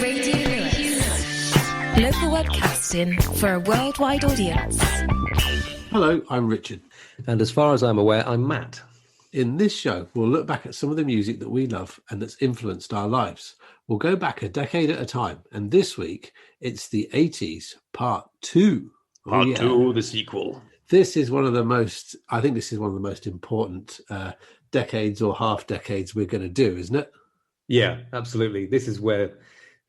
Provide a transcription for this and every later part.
Radio Lewes. Local webcasting for a worldwide audience. Hello, I'm Richard. And as far as I'm aware, I'm Matt. In this show, we'll look back at some of the music that we love and that's influenced our lives. We'll go back a decade at a time. And this week, it's the 80s, part 2. Part 2, the sequel. This is one of the most, I think this is one of the most important decades or half decades we're going to do, isn't it? Yeah, absolutely. This is where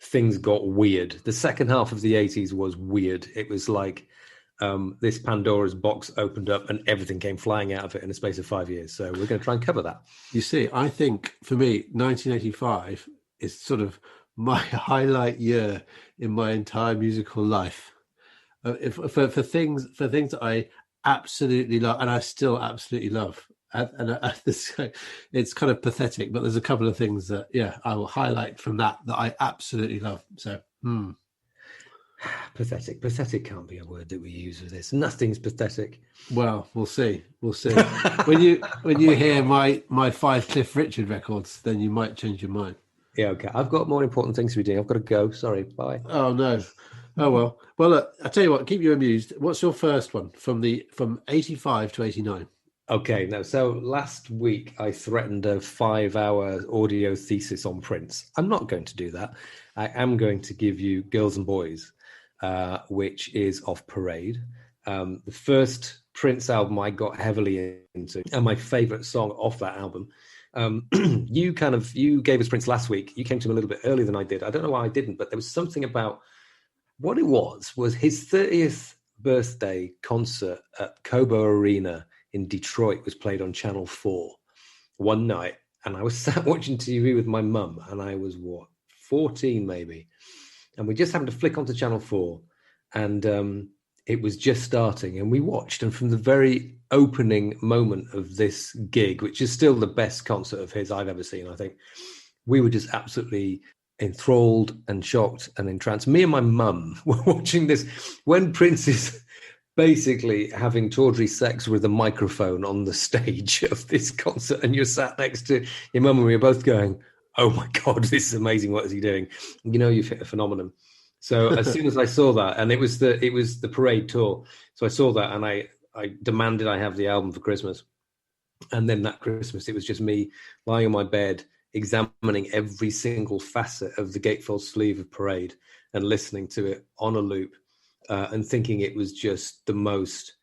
things got weird. The second half of the 80s was weird. It was like this Pandora's box opened up and everything came flying out of it in a space of 5 years. So we're going to try and cover that. You see, I think for me, 1985 is sort of my highlight year in my entire musical life. For things that I absolutely love, and I still absolutely love. And it's kind of pathetic, but there's a couple of things that, I will highlight from that I absolutely love. So, Pathetic. Pathetic can't be a word that we use for this. Nothing's pathetic. Well, we'll see. when you hear my 5 Cliff Richard records, then you might change your mind. Yeah, okay. I've got more important things to be doing. I've got to go. Sorry. Bye. Oh no. Oh well. Well, look, I'll tell you what. Keep you amused. What's your first one from 85 to 89? Okay, now, so last week I threatened a 5-hour audio thesis on Prince. I'm not going to do that. I am going to give you Girls and Boys, which is off Parade. The first Prince album I got heavily into, and my favourite song off that album. You gave us Prince last week. You came to him a little bit earlier than I did. I don't know why I didn't, but there was something about what it was his 30th birthday concert at Cobo Arena in Detroit was played on Channel 4 one night, and I was sat watching TV with my mum, and I was 14 maybe, and we just happened to flick onto Channel 4, and it was just starting, and we watched, and from the very opening moment of this gig, which is still the best concert of his I've ever seen, I think, we were just absolutely enthralled and shocked and entranced. Me and my mum were watching this when Prince is basically having tawdry sex with a microphone on the stage of this concert, and you're sat next to your mum, and we were both going, oh my God, this is amazing. What is he doing? You know, you've hit a phenomenon. So as soon as I saw that, and it was the Parade tour. So I saw that, and I demanded I have the album for Christmas. And then that Christmas, it was just me lying on my bed, examining every single facet of the gatefold sleeve of Parade and listening to it on a loop. And thinking it was just the most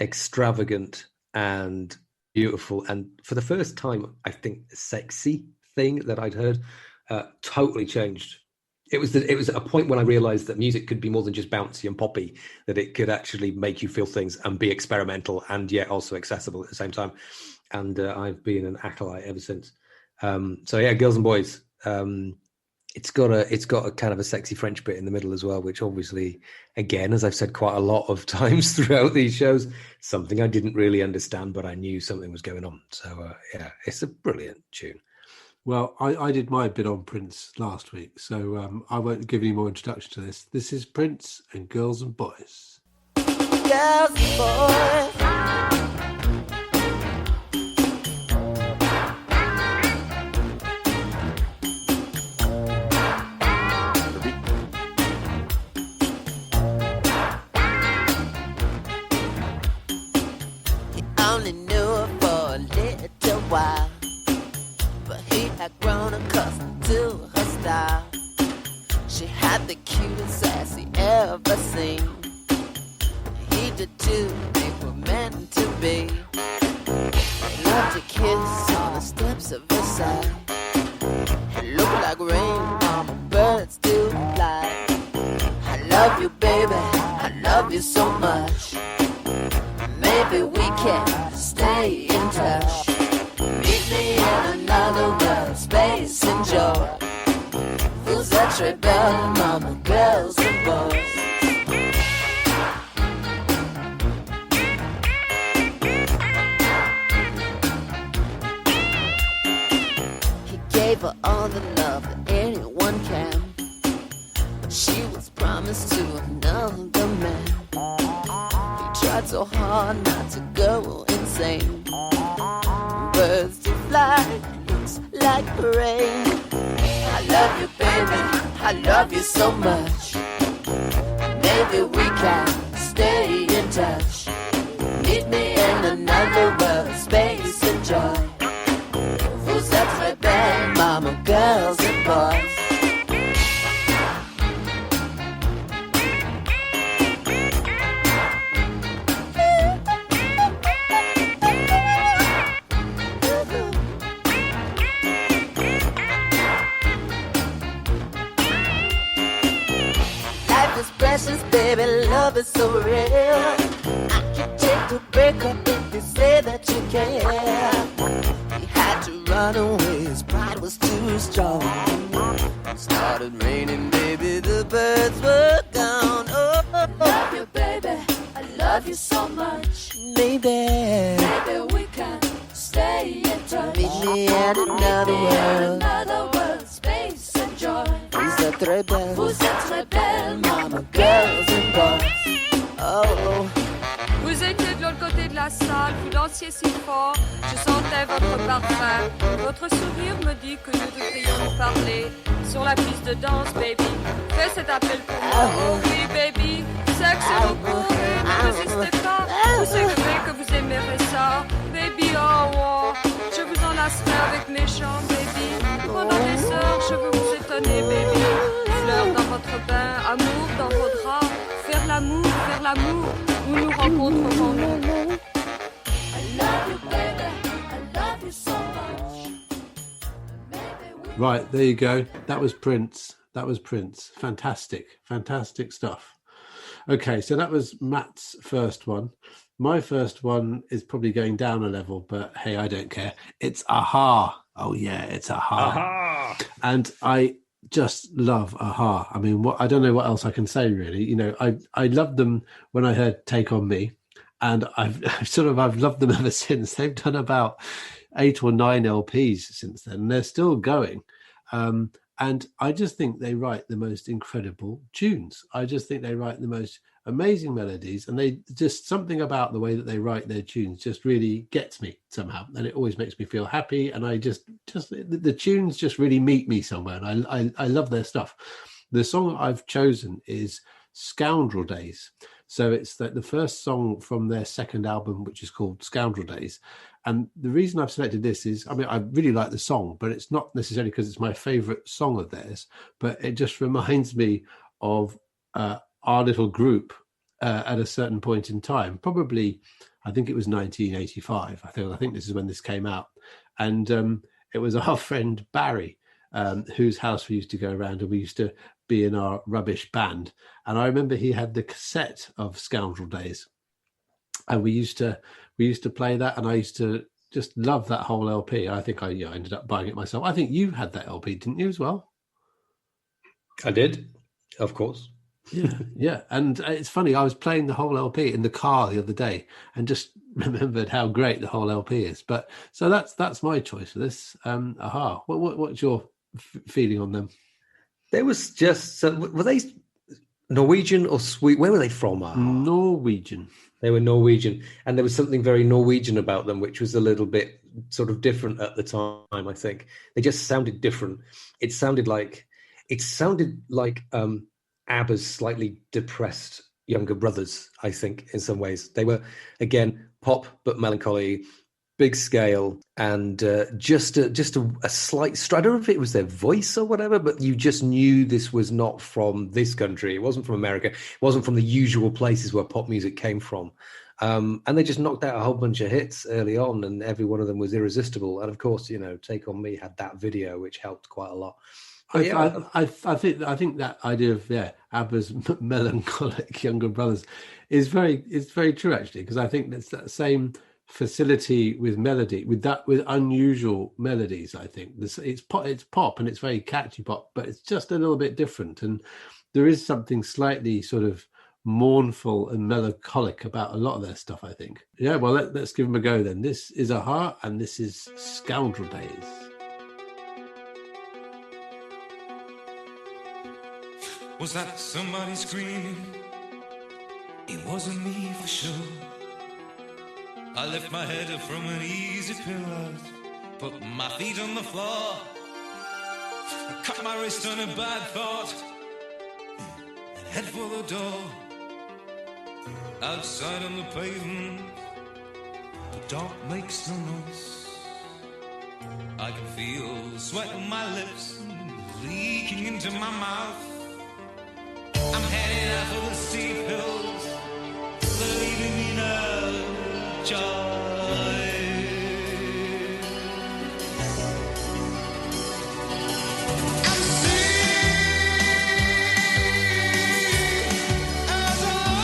extravagant and beautiful, and for the first time, I think, sexy thing that I'd heard. Totally changed. It was a point when I realised that music could be more than just bouncy and poppy, that it could actually make you feel things and be experimental and yet also accessible at the same time. And I've been an acolyte ever since. So yeah, Girls and Boys. It's got a kind of a sexy French bit in the middle as well, which obviously, again, as I've said quite a lot of times throughout these shows, something I didn't really understand, but I knew something was going on. So yeah, it's a brilliant tune. Well, I did my bit on Prince last week, so I won't give any more introduction to this. This is Prince and Girls and Boys. Girls and Boys. While, but he had grown accustomed to her style. She had the cutest ass he ever seen. He did too, they were meant to be. They loved to kiss on the steps of Versailles. It looked like rain on the birds do fly. I love you, baby, I love you so much. Maybe we can stay in touch. Meet me in another world, space and joy. Fools that rebel, mama, girls and boys. He gave her all the love that anyone can, but she was promised to another man. He tried so hard not to go insane. Birds to fly, looks like rain. I love you, baby. baby, I love you so much. Maybe we can stay in touch. Meet me in another world, space and joy. Vous êtes très belles, mama, girls and boys. Precious, baby, love is so real. I can take a break up if you say that you can. He had to run away, his pride was too strong. It started raining, baby, the birds were gone. Oh, Love you, baby, I love you so much. Maybe we can stay in touch. meet me in another world. Another world, space and joy. Vous êtes très belles, Vous êtes très belles, mama, girls and boys. Oh. Vous étiez de l'autre côté de la salle, vous dansiez si fort, je sentais votre parfum. Votre sourire me dit que nous devrions nous parler sur la piste de danse, baby. Fais cet appel pour moi, oh oui, baby. Sexe beaucoup, ne résistez pas. Vous savez que vous aimerez ça, baby. Oh, oh. Je vous enlacerai avec mes chants, baby. Pendant des heures, je veux vous étonner, baby. Fleurs dans votre bain, amour dans vos draps. Faire l'amour, où nous rencontrerons-nous. I love you, baby, I love you so much. Right, there you go. That was Prince. Fantastic stuff. Okay, so that was Matt's first one. My first one is probably going down a level, but hey, I don't care. It's Aha. Oh yeah, it's Aha. Aha! And I just love Aha. I mean, I don't know what else I can say really. You know, I loved them when I heard Take On Me, and I've loved them ever since. They've done about 8 or 9 LPs since then, and they're still going. And I just think they write the most incredible tunes. I just think they write the most amazing melodies, and they just, something about the way that they write their tunes just really gets me somehow, and it always makes me feel happy. And I just the tunes just really meet me somewhere, and I love their stuff. The song I've chosen is Scoundrel Days. So it's the first song from their second album, which is called Scoundrel Days. And the reason I've selected this is, I mean, I really like the song, but it's not necessarily because it's my favorite song of theirs, but it just reminds me of our little group at a certain point in time. Probably, I think it was 1985. I think this is when this came out. And it was our friend Barry, whose house we used to go around, and we used to be in our rubbish band. And I remember he had the cassette of Scoundrel Days, and we used to play that, and I used to just love that whole LP. I think I ended up buying it myself. I think you had that LP, didn't you, as well? I did, of course. Yeah. And it's funny, I was playing the whole LP in the car the other day and just remembered how great the whole LP is. But so that's my choice for this. Aha. What's your feeling on them? There was just, were they Norwegian or Sweden? Where were they from? Norwegian. They were Norwegian, and there was something very Norwegian about them, which was a little bit sort of different at the time. I think they just sounded different. It sounded like ABBA's slightly depressed younger brothers. I think in some ways they were, again, pop but melancholy, big scale, and just a slight. I don't know if it was their voice or whatever, but you just knew this was not from this country. It wasn't from America. It wasn't from the usual places where pop music came from. And they just knocked out a whole bunch of hits early on, and every one of them was irresistible. And of course, Take On Me had that video, which helped quite a lot. I think that idea of ABBA's melancholic younger brothers is very true, actually, because I think that's that same facility with melody, with unusual melodies. I think it's pop and it's very catchy pop, but it's just a little bit different, and there is something slightly sort of mournful and melancholic about a lot of their stuff, I think. Yeah, well, let's give them a go then. This is Aha, and this is Scoundrel Days. Was that somebody screaming? It wasn't me for sure. I lift my head up from an easy pillow, put my feet on the floor. I cut my wrist on a bad thought and head for the door. Outside on the pavement, the dark makes no noise. I can feel the sweat on my lips leaking into my mouth. I'm heading out for the steep hills, leaving me no choice. I'm seeing as I'm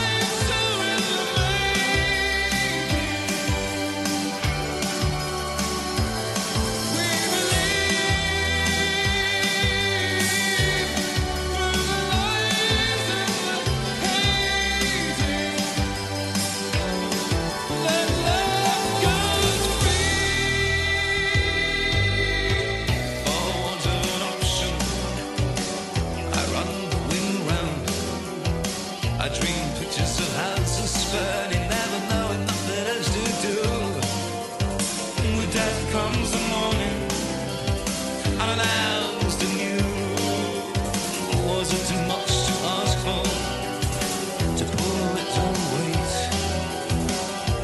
I dream pictures of houses burning, never knowing nothing else to do. With death comes the morning, unannounced and new. Was it too much to ask for, to pull it on weight?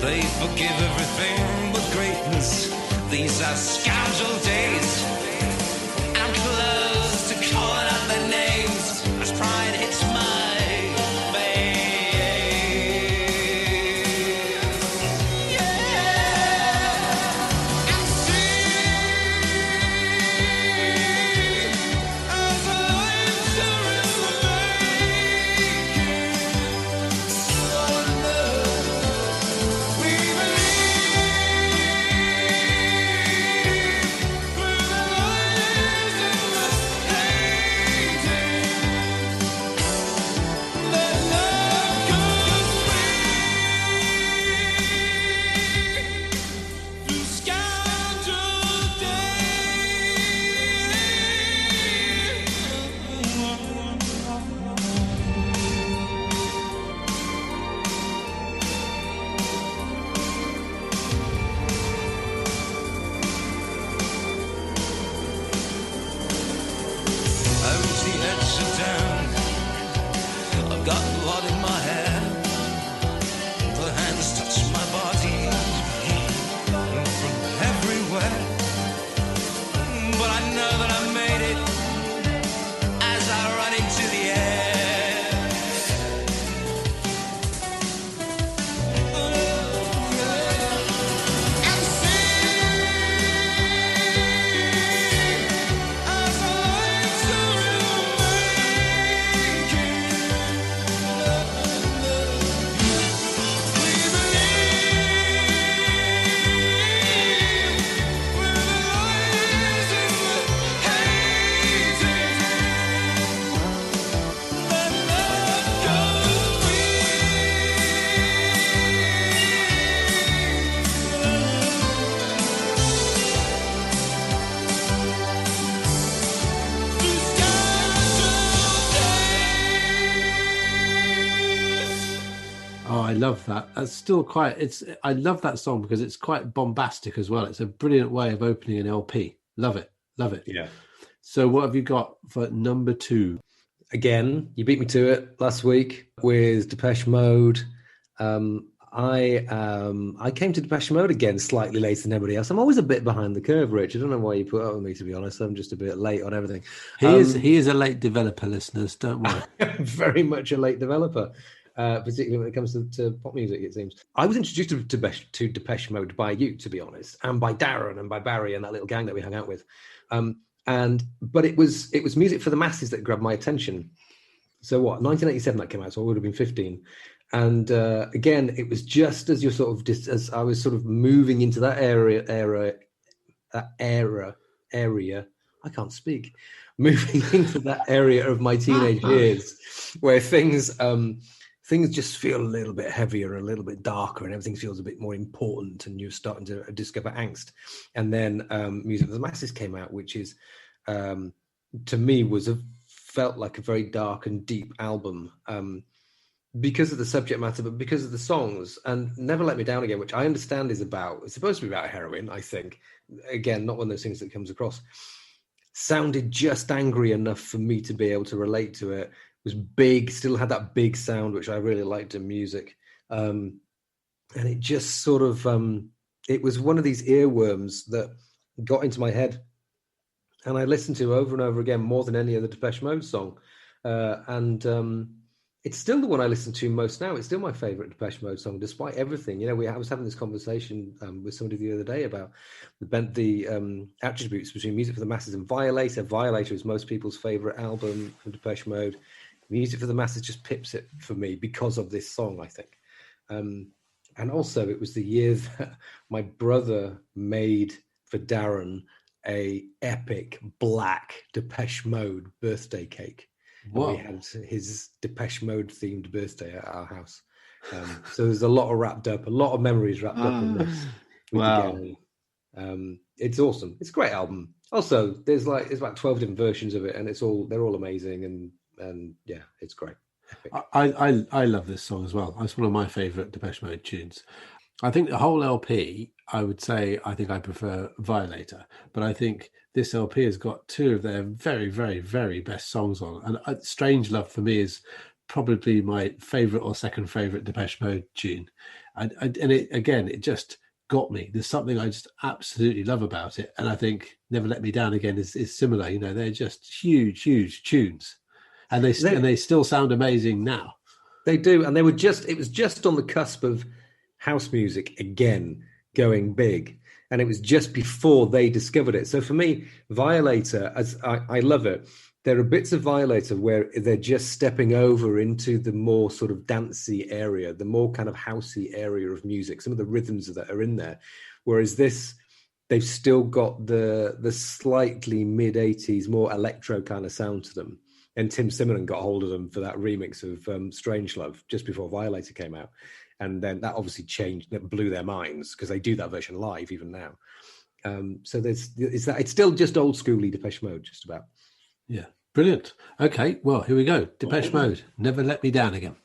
They forgive everything but greatness. These are scoundrel days. I'm close to calling out their names as pride hits my I love that. That's still quite. I love that song because it's quite bombastic as well. It's a brilliant way of opening an LP. Love it. Love it. Yeah. So what have you got for number 2? Again, you beat me to it last week with Depeche Mode. I came to Depeche Mode again slightly later than everybody else. I'm always a bit behind the curve, Rich. I don't know why you put up with me, to be honest. I'm just a bit late on everything. He is a late developer, listeners. Don't worry. Very much a late developer. Particularly when it comes to pop music, it seems. I was introduced to Depeche Mode by you, to be honest, and by Darren and by Barry and that little gang that we hung out with. But it was music for the masses that grabbed my attention. So what? 1987 that came out, so I would have been 15. And again, it was just as as I was sort of moving into that area. I can't speak. Moving into that area of my teenage years, where things just feel a little bit heavier, a little bit darker, and everything feels a bit more important, and you're starting to discover angst. And then Music for the Masses came out, which is, to me, felt like a very dark and deep album, because of the subject matter, but because of the songs. And Never Let Me Down Again, which I understand it's supposed to be about heroin, I think. Again, not one of those things that comes across. sounded just angry enough for me to be able to relate to it. It was big, still had that big sound, which I really liked in music. And it just sort of, it was one of these earworms that got into my head and I listened to over and over again more than any other Depeche Mode song. It's still the one I listen to most now. It's still my favorite Depeche Mode song, despite everything. I was having this conversation with somebody the other day about the attributes between Music for the Masses and Violator. Violator is most people's favorite album from Depeche Mode. Music for the Masses just pips it for me because of this song, I think. And also, it was the year that my brother made for Darren a epic black Depeche Mode birthday cake. We had his Depeche Mode themed birthday at our house. So there's a lot of memories wrapped up in this. Wow. It's awesome. It's a great album. Also, there's about 12 different versions of it, and they're all amazing, and yeah, it's great. Epic. I love this song as well. It's one of my favourite Depeche Mode tunes. I think the whole LP, I would say, I think I prefer Violator, but I think this LP has got two of their very, very, very best songs on. And Strange Love for me is probably my favourite or second favourite Depeche Mode tune. And it just got me. There's something I just absolutely love about it. And I think Never Let Me Down Again is similar. They're just huge, huge tunes. And they still sound amazing now. They do. And it was just on the cusp of house music again going big, and it was just before they discovered it. So for me, Violator, as I love it, there are bits of Violator where they're just stepping over into the more sort of dancey area, the more kind of housey area of music. Some of the rhythms that are in there, whereas this, they've still got the slightly mid-80s, more electro kind of sound to them. And Tim Simenon got hold of them for that remix of Strangelove just before Violator came out. And then that obviously that blew their minds because they do that version live even now. So it's still just old schooly Depeche Mode, just about. Yeah, brilliant. Okay, well, here we go. Depeche Mode, Never Let Me Down Again.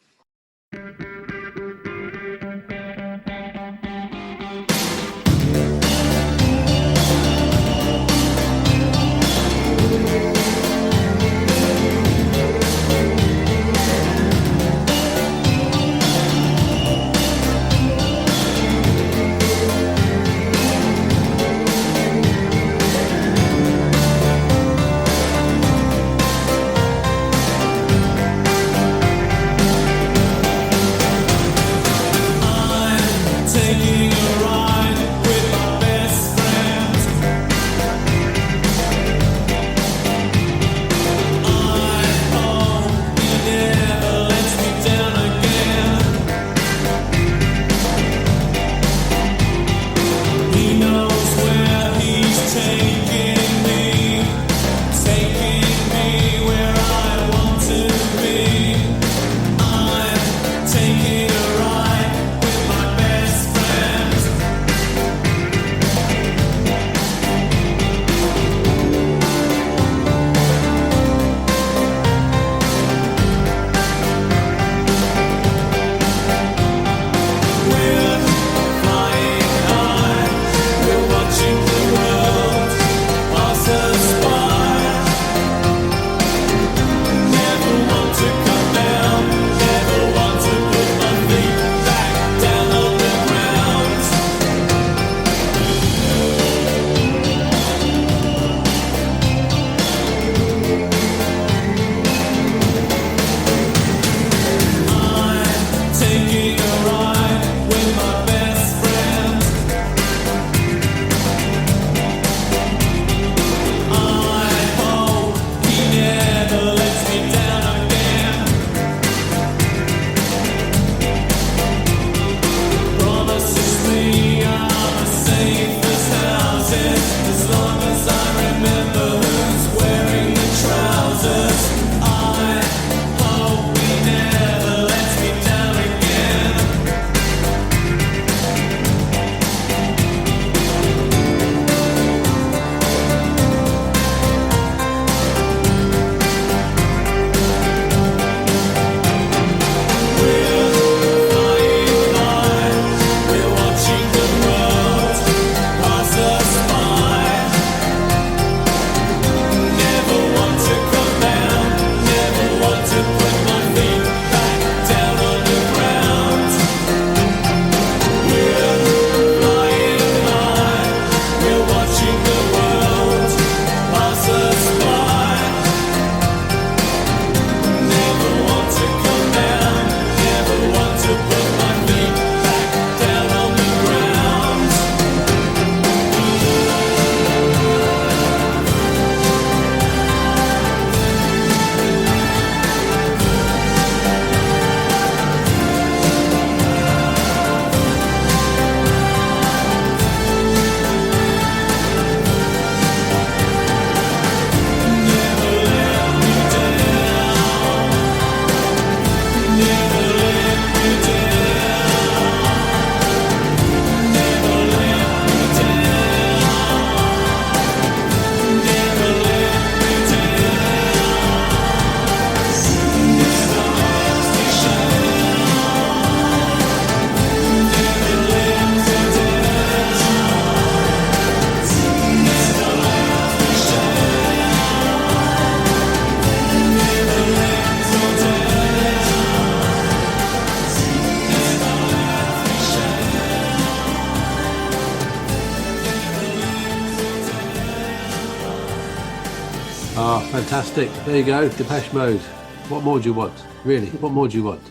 Fantastic. There you go. Depeche Mode. What more do you want? Really? What more do you want?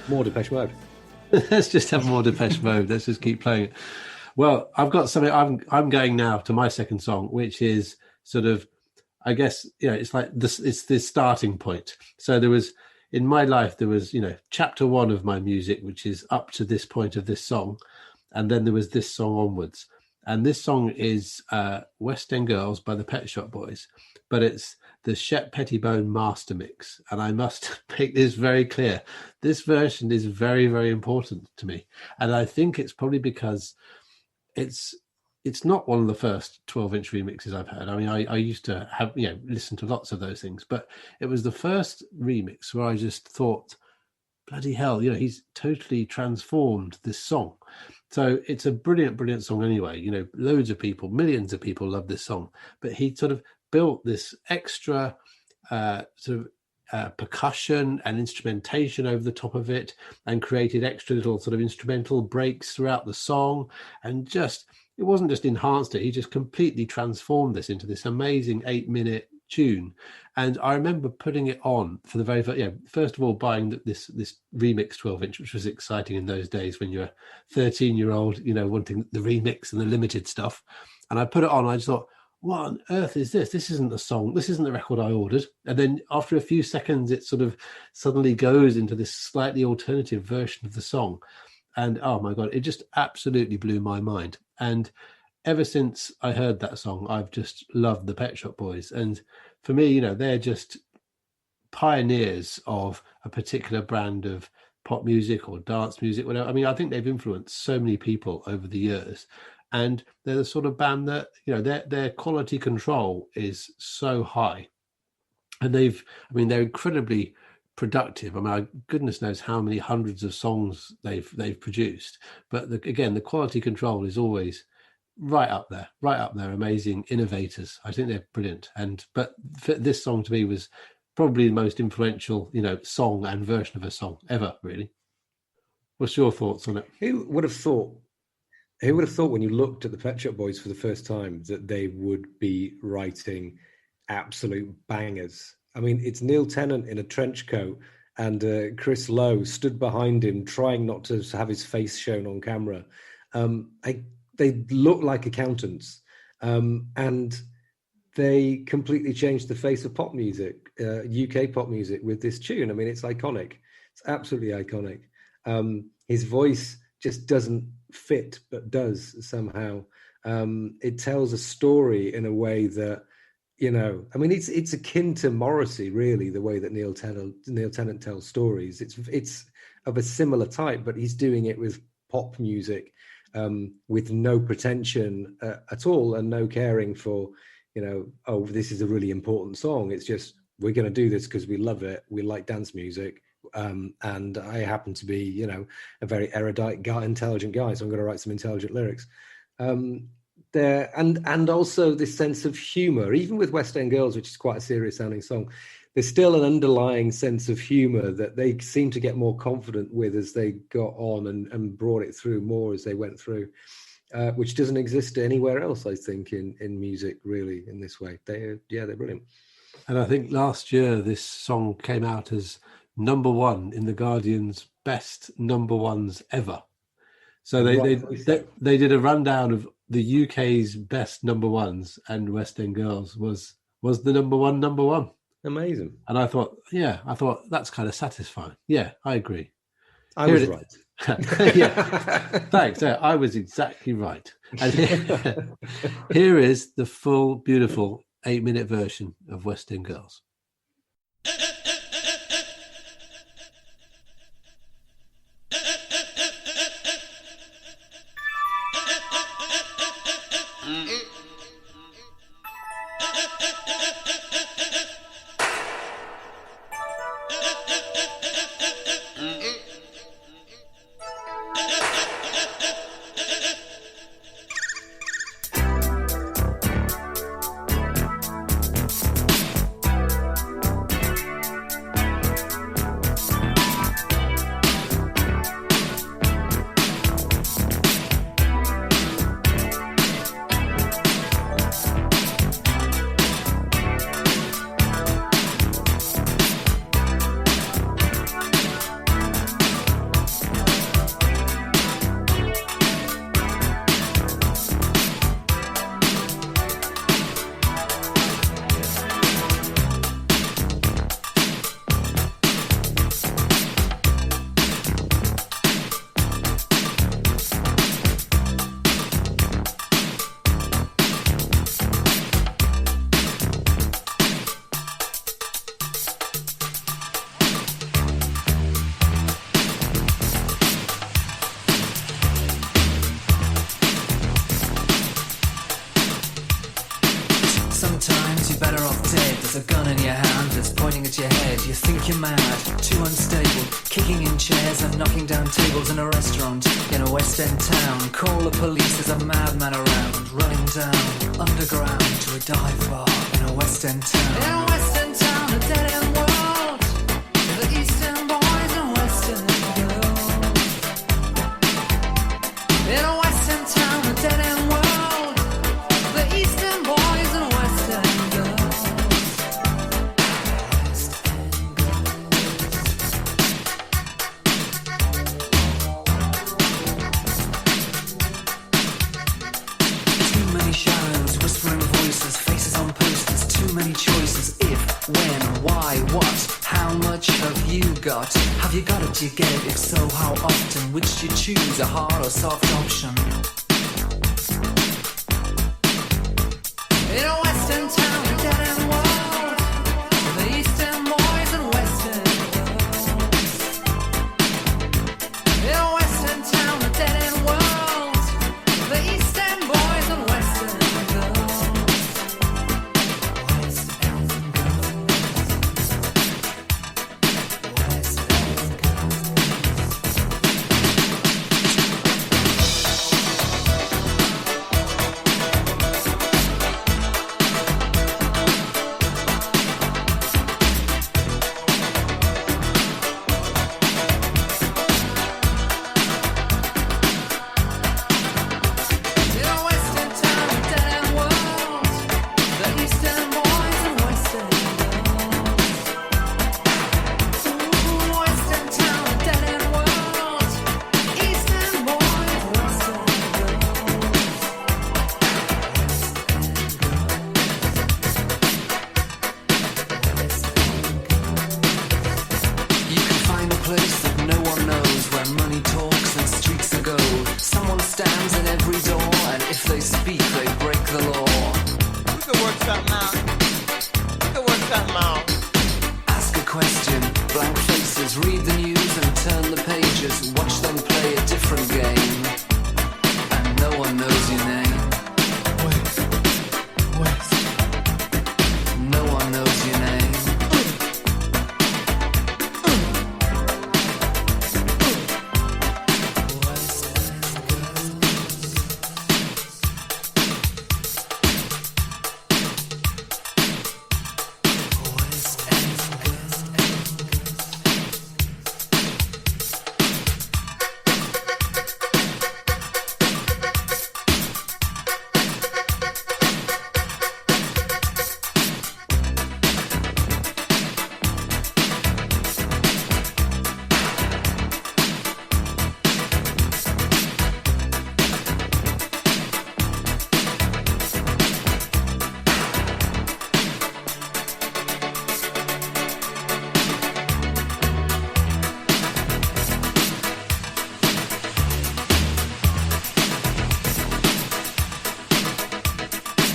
More Depeche Mode. Let's just have more Depeche Mode. Let's just keep playing it. Well, I've got something. I'm going now to my second song, which is sort of, I guess, it's like this. It's this starting point. So there was, in my life, there was, chapter one of my music, which is up to this point of this song, and then there was this song onwards. And this song is West End Girls by the Pet Shop Boys, but it's the Shep Pettibone master mix. And I must make this very clear. This version is very, very important to me. And I think it's probably because it's not one of the first 12-inch remixes I've heard. I mean, I used to have, listen to lots of those things, but it was the first remix where I just thought, bloody hell, he's totally transformed this song. So it's a brilliant, brilliant song anyway. Loads of people, millions of people love this song, but he sort of built this extra percussion and instrumentation over the top of it and created extra little sort of instrumental breaks throughout the song. And it wasn't just enhanced it, he just completely transformed this into this amazing 8-minute tune. And I remember putting it on for the very first of all, buying this remix 12-inch, which was exciting in those days when you're a 13-year-old, wanting the remix and the limited stuff. And I put it on, I just thought, what on earth is this? This isn't the song. This isn't the record I ordered. And then after a few seconds, it sort of suddenly goes into this slightly alternative version of the song. And oh my God, it just absolutely blew my mind. And ever since I heard that song, I've just loved the Pet Shop Boys. And for me, they're just pioneers of a particular brand of pop music or dance music, whatever. I mean, I think they've influenced so many people over the years. And they're the sort of band that, their quality control is so high. And they're incredibly productive. I mean, goodness knows how many hundreds of songs they've produced. But again, the quality control is always right up there. Amazing innovators. I think they're brilliant. But this song to me was probably the most influential, song and version of a song ever, really. What's your thoughts on it? Who would have thought when you looked at the Pet Shop Boys for the first time that they would be writing absolute bangers? I mean, it's Neil Tennant in a trench coat and Chris Lowe stood behind him trying not to have his face shown on camera. They look like accountants, and they completely changed the face of pop music, UK pop music, with this tune. I mean, it's iconic. It's absolutely iconic. His voice just doesn't fit, but does somehow. It tells a story in a way that, I mean, it's akin to Morrissey, really, the way that Neil Tennant tells stories. It's of a similar type, but he's doing it with pop music, with no pretension at all, and no caring for, this is a really important song. It's just, we're going to do this because we love it. We like dance music. And I happen to be, a very erudite guy, intelligent guy, so I'm going to write some intelligent lyrics. And also this sense of humor, even with West End Girls, which is quite a serious sounding song, there's still an underlying sense of humor that they seem to get more confident with as they got on and brought it through more as they went through, which doesn't exist anywhere else, I think, in music, really, in this way. They're brilliant. And I think last year this song came out as number one in the Guardian's best number ones ever. So they did a rundown of the UK's best number ones, and West End Girls was the number one. Amazing. And I thought that's kind of satisfying. Yeah, I agree. I was right. Yeah, thanks. Yeah, I was exactly right. And here is the full, beautiful 8-minute version of West End Girls. lasers pointing at your head. You think you're mad, too unstable, kicking in chairs and knocking down tables in a restaurant in a West End town. Call the police, there's a madman around, running down underground to a dive bar in a West End town. In a West End town, a dead end world, the Eastern boys and Western girls. In a West End town, a dead end world, the Eastern boys and Western girls. Too many shadows, whispering voices, faces on posters, too many choices. If, when, why, what, how much have you got? Have you got it, do you get it? If so, how often? Which do you choose, a hard or soft option? In a Western town, a dead end world, the Eastern boys and Western girls. In a Western town, a dead end world, the Eastern boys and Western girls. Western In a Western town, a dead end world, the Eastern boys and Western girls. Ooh, Western town, a dead end world, Eastern boys, Western You can find a place that no one knows, where money talks and streets are gold. Someone stands in every door, and if they speak, they break the law. We could work something out. We could work something out. Ask a question, blank faces, read the news and turn the pages. Watch them play a different game, and no one knows your name. West. No one knows your name.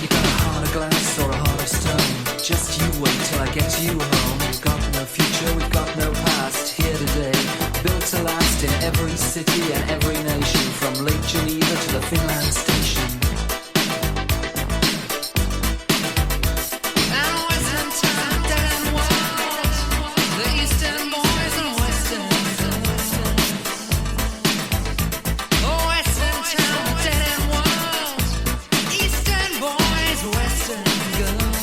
You got a heart of glass or a heart of stone. Just you wait till I get you home. We've got no future, we've got no past. Here today, built to last in every city and every nation, from Lake Geneva to the Finland station. And a Western town, a dead end world, the Eastern boys and Western girls. A Western town, a dead end world, Eastern boys, Western girls.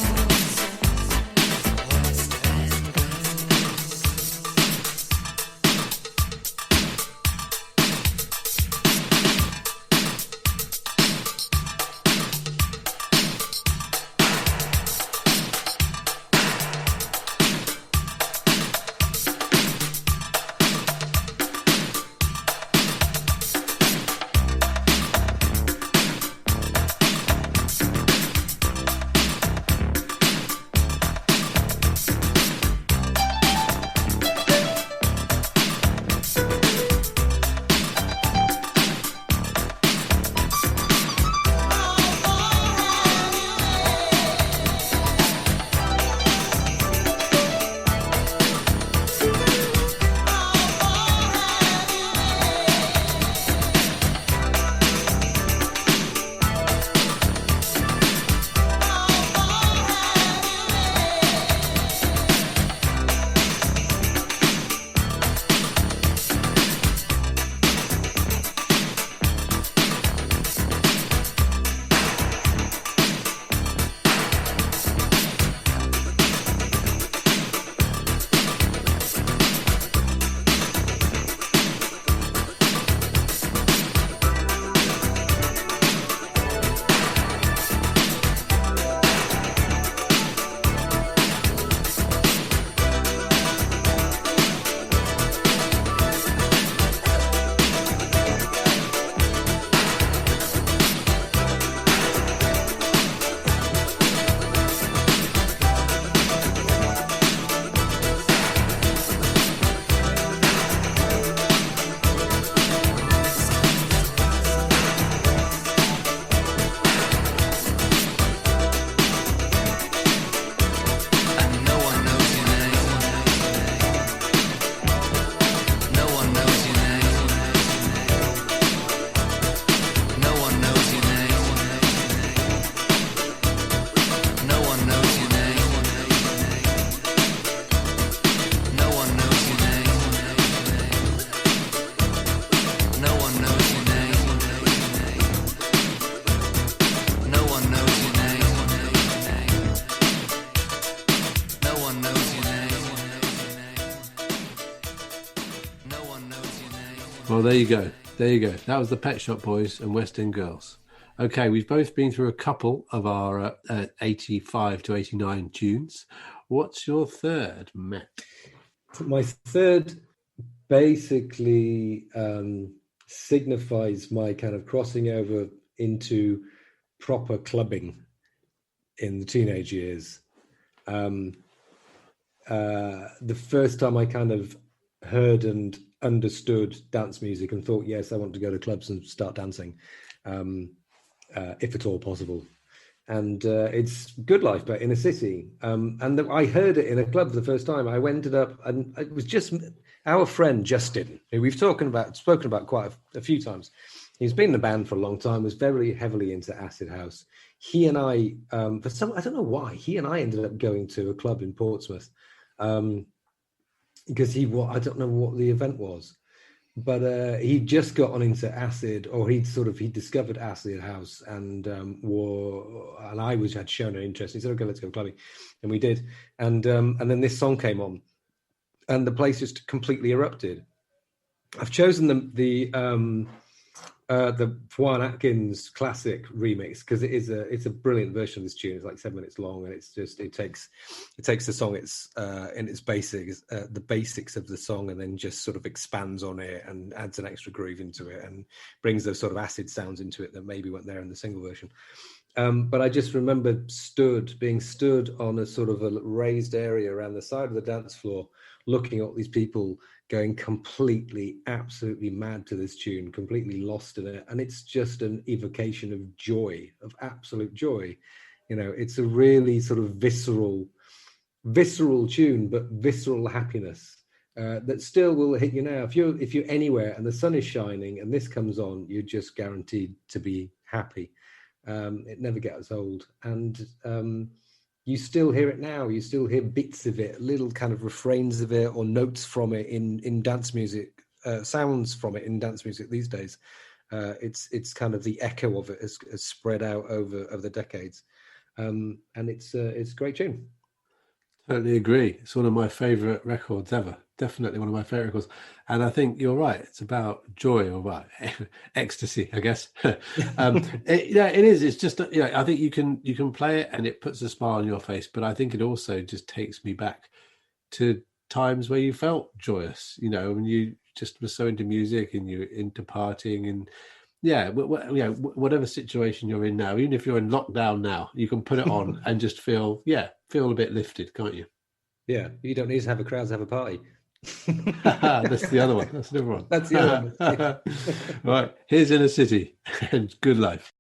Well, there you go. There you go. That was the Pet Shop Boys and West End Girls. Okay, we've both been through a couple of our 85 to 89 tunes. What's your third, Matt? My third basically signifies my kind of crossing over into proper clubbing in the teenage years. The first time I kind of heard and understood dance music and thought, yes, I want to go to clubs and start dancing, if at all possible. And it's good life, but in a city. I heard it in a club for the first time. I ended up, and it was just our friend Justin, who we've spoken about quite a few times. He's been in the band for a long time, was very heavily into acid house. He and I, I don't know why, he and I ended up going to a club in Portsmouth because I don't know what the event was, but he just got on into acid, or he discovered acid house, and I had shown an interest. He said, "Okay, let's go clubbing," and we did. And then this song came on, and the place just completely erupted. I've chosen the Juan Atkins classic remix because it's a brilliant version of this tune. It's like 7 minutes long, and it takes the song in its basics, the basics of the song, and then just sort of expands on it and adds an extra groove into it and brings those sort of acid sounds into it that maybe weren't there in the single version. But I just remember being stood on a sort of a raised area around the side of the dance floor, looking at these people going absolutely mad to this tune, completely lost in it. And it's just an evocation of joy, of absolute joy. You know, it's a really sort of visceral tune, but visceral happiness that still will hit you now. If you're anywhere and the sun is shining and this comes on, you're just guaranteed to be happy. It never gets old. And you still hear it now. You still hear bits of it, little kind of refrains of it or notes from it in dance music, sounds from it in dance music these days. It's kind of the echo of it has spread out over the decades. And it's a great tune. Totally agree. It's one of my favourite records ever. Definitely one of my favourite records. And I think you're right. It's about joy, or ecstasy, I guess. It is. It's just, I think you can play it and it puts a smile on your face. But I think it also just takes me back to times where you felt joyous, when you just were so into music and you're into partying and whatever situation you're in now, even if you're in lockdown now, you can put it on and just feel a bit lifted, can't you? Yeah, you don't need to have a crowd to have a party. That's the other one. That's the other one. That's the other one. Right, here's Inner City and Good Life.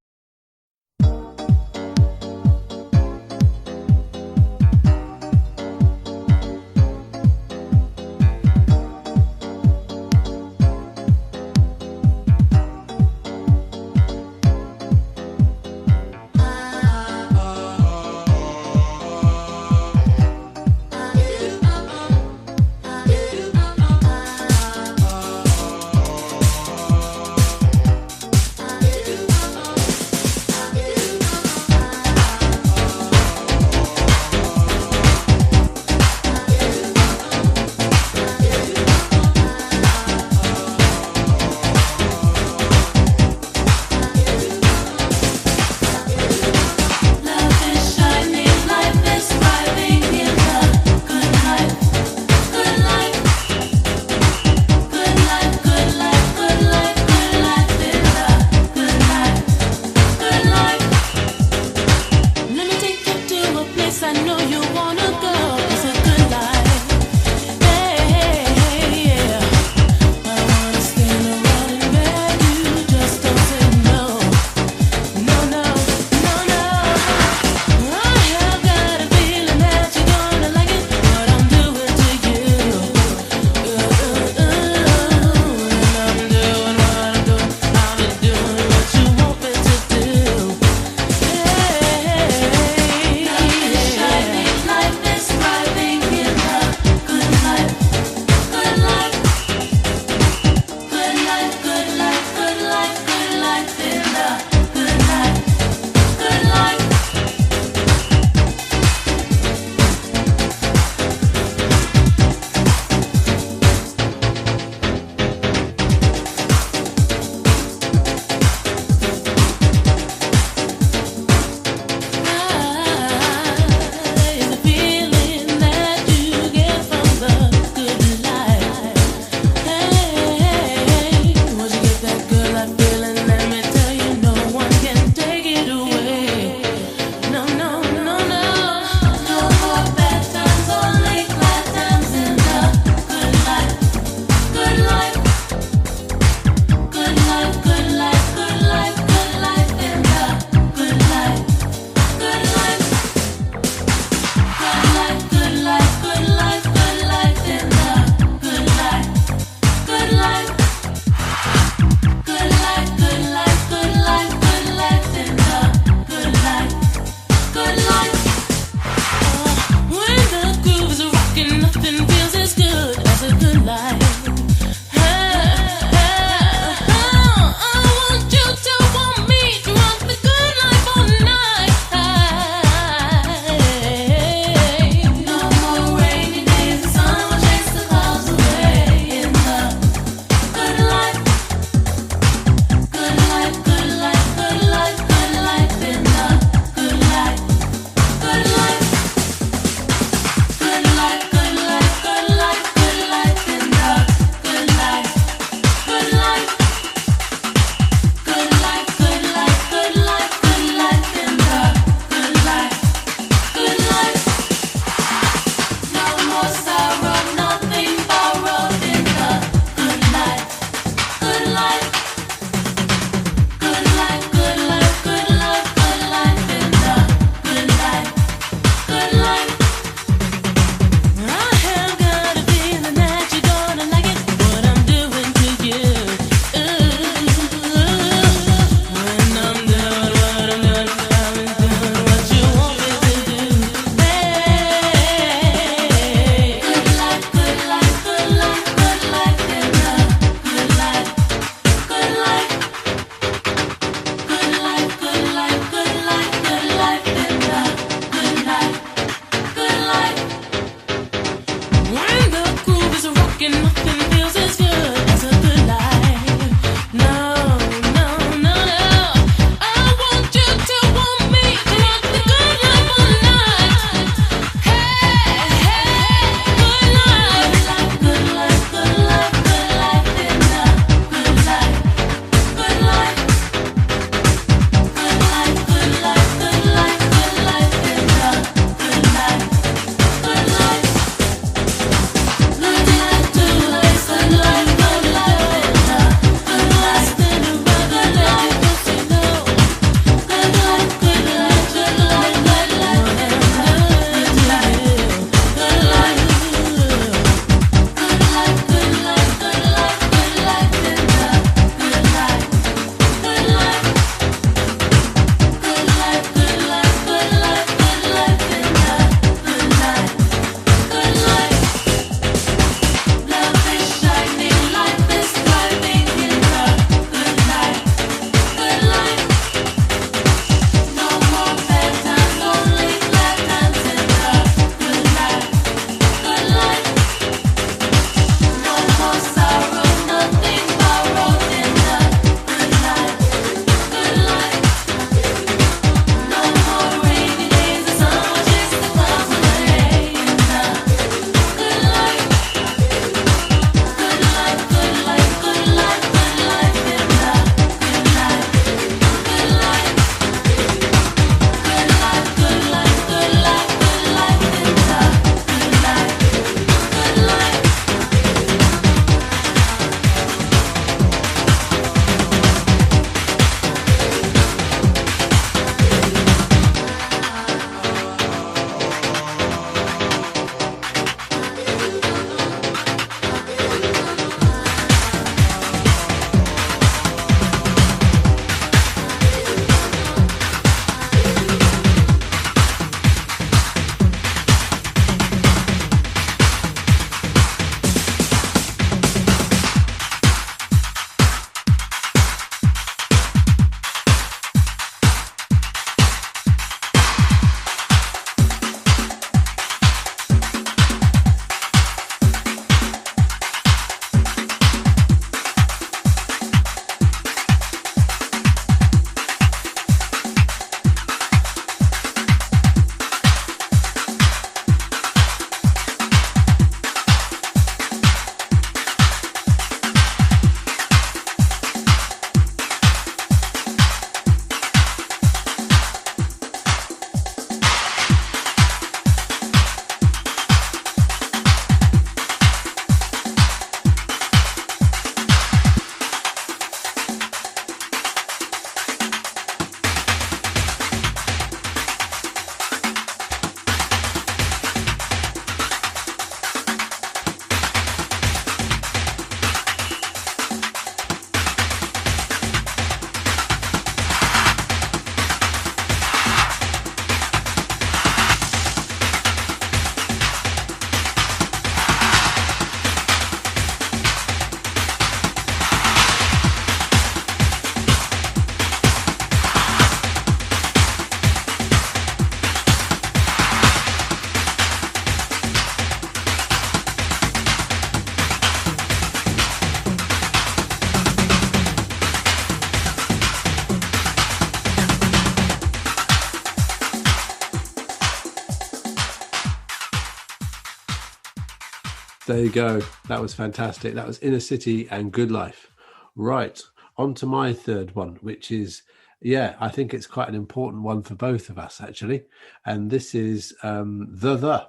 There you go. That was fantastic. That was Inner City and Good Life. Right. On to my third one, which is, I think it's quite an important one for both of us, actually. And this is The.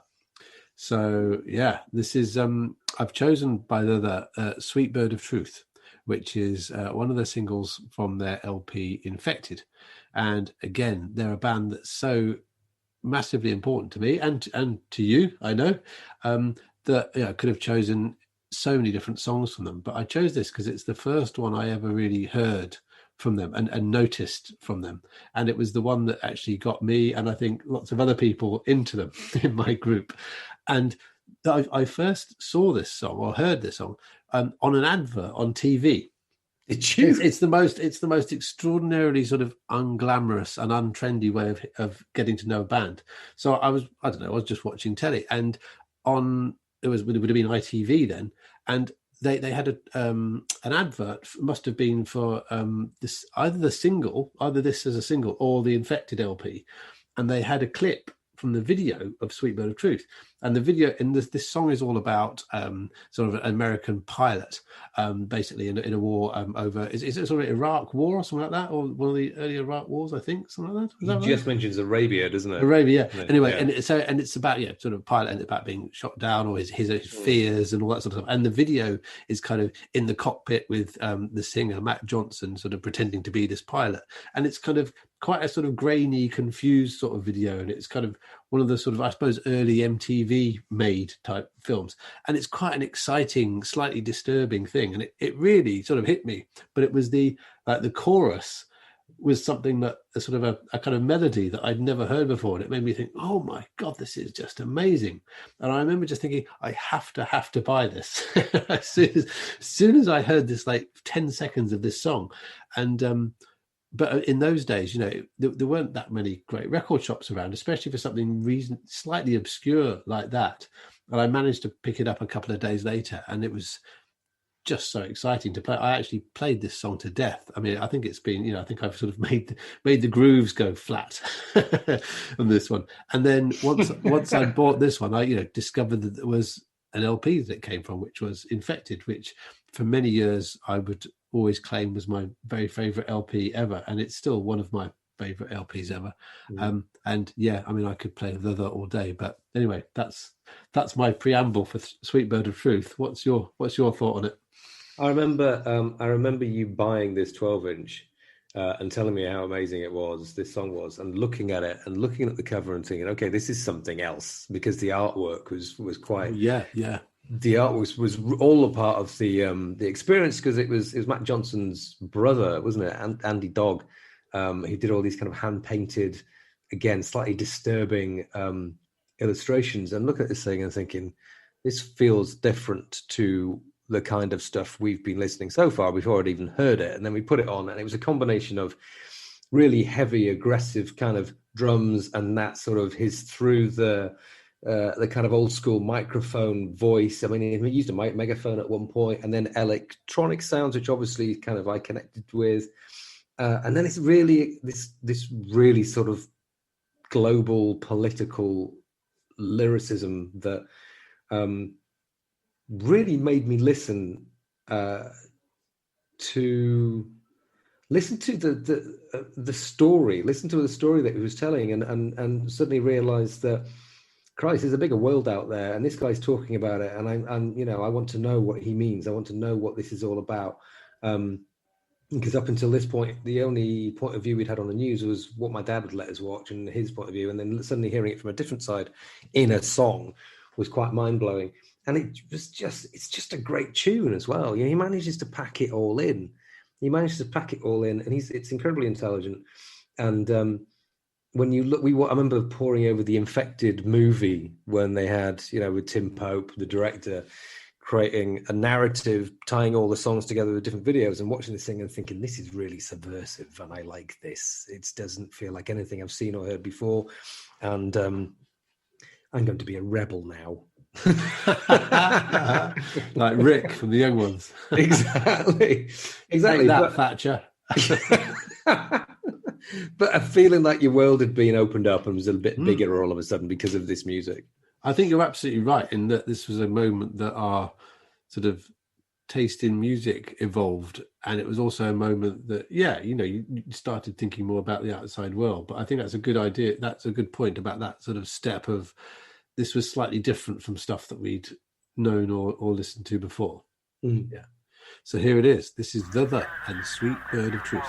So, this is, I've chosen by The Sweet Bird of Truth, which is one of the singles from their LP Infected. And again, they're a band that's so massively important to me and to you, I know, that I could have chosen so many different songs from them, but I chose this because it's the first one I ever really heard from them and noticed from them, and it was the one that actually got me and I think lots of other people into them in my group. And I first saw this song or heard this song on an advert on TV. It's the most extraordinarily sort of unglamorous and untrendy way of getting to know a band. So I was just watching telly, and it would have been ITV then, and they had an advert, must have been for either this as a single or the Infected LP, and they had a clip from the video of Sweet Bird of Truth. And the video in this song is all about sort of an American pilot, basically in a war over, is it sort of Iraq war or something like that, or one of the early Iraq wars, I think, something like that. Is that Just mentions Arabia, doesn't it? Arabia, yeah. Anyway, and it's about sort of pilot and about being shot down or his fears and all that sort of stuff. And the video is kind of in the cockpit with the singer Matt Johnson sort of pretending to be this pilot, and it's kind of quite a sort of grainy, confused sort of video, and it's kind of one of the sort of, I suppose, early MTV made type films, and it's quite an exciting, slightly disturbing thing, and it really sort of hit me. But it was the chorus was something that a sort of a kind of melody that I'd never heard before, and it made me think, oh my god, this is just amazing. And I remember just thinking, I have to buy this as soon as I heard this, like 10 seconds of this song. And but in those days, there weren't that many great record shops around, especially for something slightly obscure like that. And I managed to pick it up a couple of days later, and it was just so exciting to play. I actually played this song to death. I mean, I think it's been, I think I've sort of made the grooves go flat on this one. And then once I bought this one, I discovered that there was an LP that it came from, which was Infected, which for many years I would always claim was my very favorite LP ever, and it's still one of my favorite LPs ever. And I mean, I could play The all day, but anyway, that's my preamble for Sweet Bird of Truth. What's your thought on it? I remember you buying this 12-inch and telling me how amazing this song was, and looking at it and looking at the cover and thinking, okay, this is something else, because the artwork was quite the art was all a part of the experience, because it was Matt Johnson's brother, wasn't it, Andy Dogg. He did all these kind of hand painted, again slightly disturbing illustrations, and look at this thing and thinking, this feels different to the kind of stuff we've been listening so far before I'd even heard it. And then we put it on, and it was a combination of really heavy, aggressive kind of drums, and that sort of his through the kind of old school microphone voice. I mean, he used a megaphone at one point, and then electronic sounds, which obviously kind of I connected with. And then it's really this really sort of global political lyricism that really made me listen to the story, listen to the story that he was telling, and suddenly realize that, Christ, there's a bigger world out there, and this guy's talking about it, and I want to know what he means. I want to know what this is all about. Because up until this point, the only point of view we'd had on the news was what my dad would let us watch and his point of view, and then suddenly hearing it from a different side in a song was quite mind-blowing. And it's just a great tune as well. He manages to pack it all in. And it's incredibly intelligent. And when you look, I remember poring over the Infected movie when they had, with Tim Pope, the director, creating a narrative, tying all the songs together with different videos, and watching this thing and thinking, this is really subversive, and I like this. It doesn't feel like anything I've seen or heard before. And I'm going to be a rebel now. Like Rick from the Young Ones. Exactly. Take that, Thatcher. But a feeling like your world had been opened up and was a bit bigger all of a sudden because of this music. I think you're absolutely right in that this was a moment that our sort of taste in music evolved, and it was also a moment that, you started thinking more about the outside world. But I think that's a good idea. That's a good point about that sort of step of this was slightly different from stuff that we'd known or listened to before. Yeah. So here it is. This is The and Sweet Bird of Truth.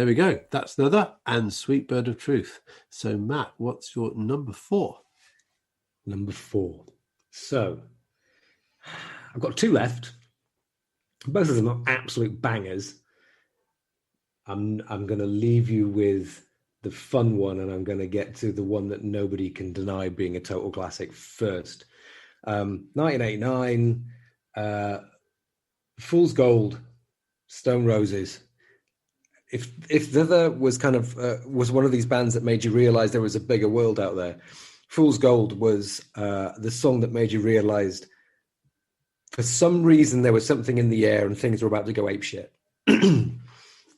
there we go. That's the other and Sweet Bird of Truth. So, Matt, what's your number 4? Number 4. So, I've got 2 left. Both of them are absolute bangers. I'm going to leave you with the fun one, and I'm going to get to the one that nobody can deny being a total classic first. 1989, Fool's Gold, Stone Roses. If the other was kind of was one of these bands that made you realize there was a bigger world out there, Fool's Gold was the song that made you realize for some reason there was something in the air and things were about to go apeshit.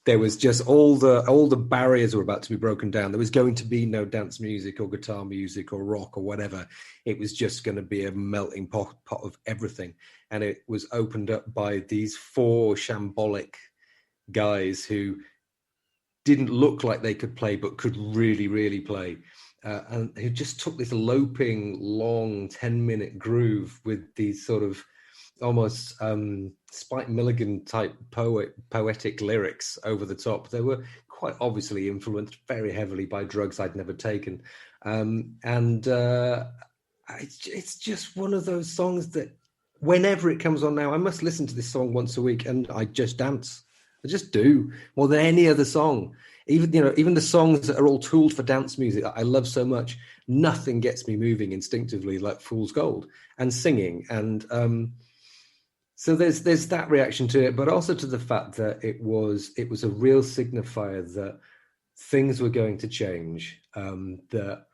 There was just all the barriers were about to be broken down. There was going to be no dance music or guitar music or rock or whatever. It was just going to be a melting pot of everything. And it was opened up by these 4 shambolic guys who didn't look like they could play, but could really, really play. And who just took this loping, long 10-minute groove with these sort of almost Spike Milligan type poetic lyrics over the top. They were quite obviously influenced very heavily by drugs I'd never taken. It's just one of those songs that whenever it comes on now, I must listen to this song once a week and I just dance. I just do more than any other song. Even the songs that are all tooled for dance music that I love so much, nothing gets me moving instinctively like Fool's Gold and singing. And so there's that reaction to it, but also to the fact that it was a real signifier that things were going to change. That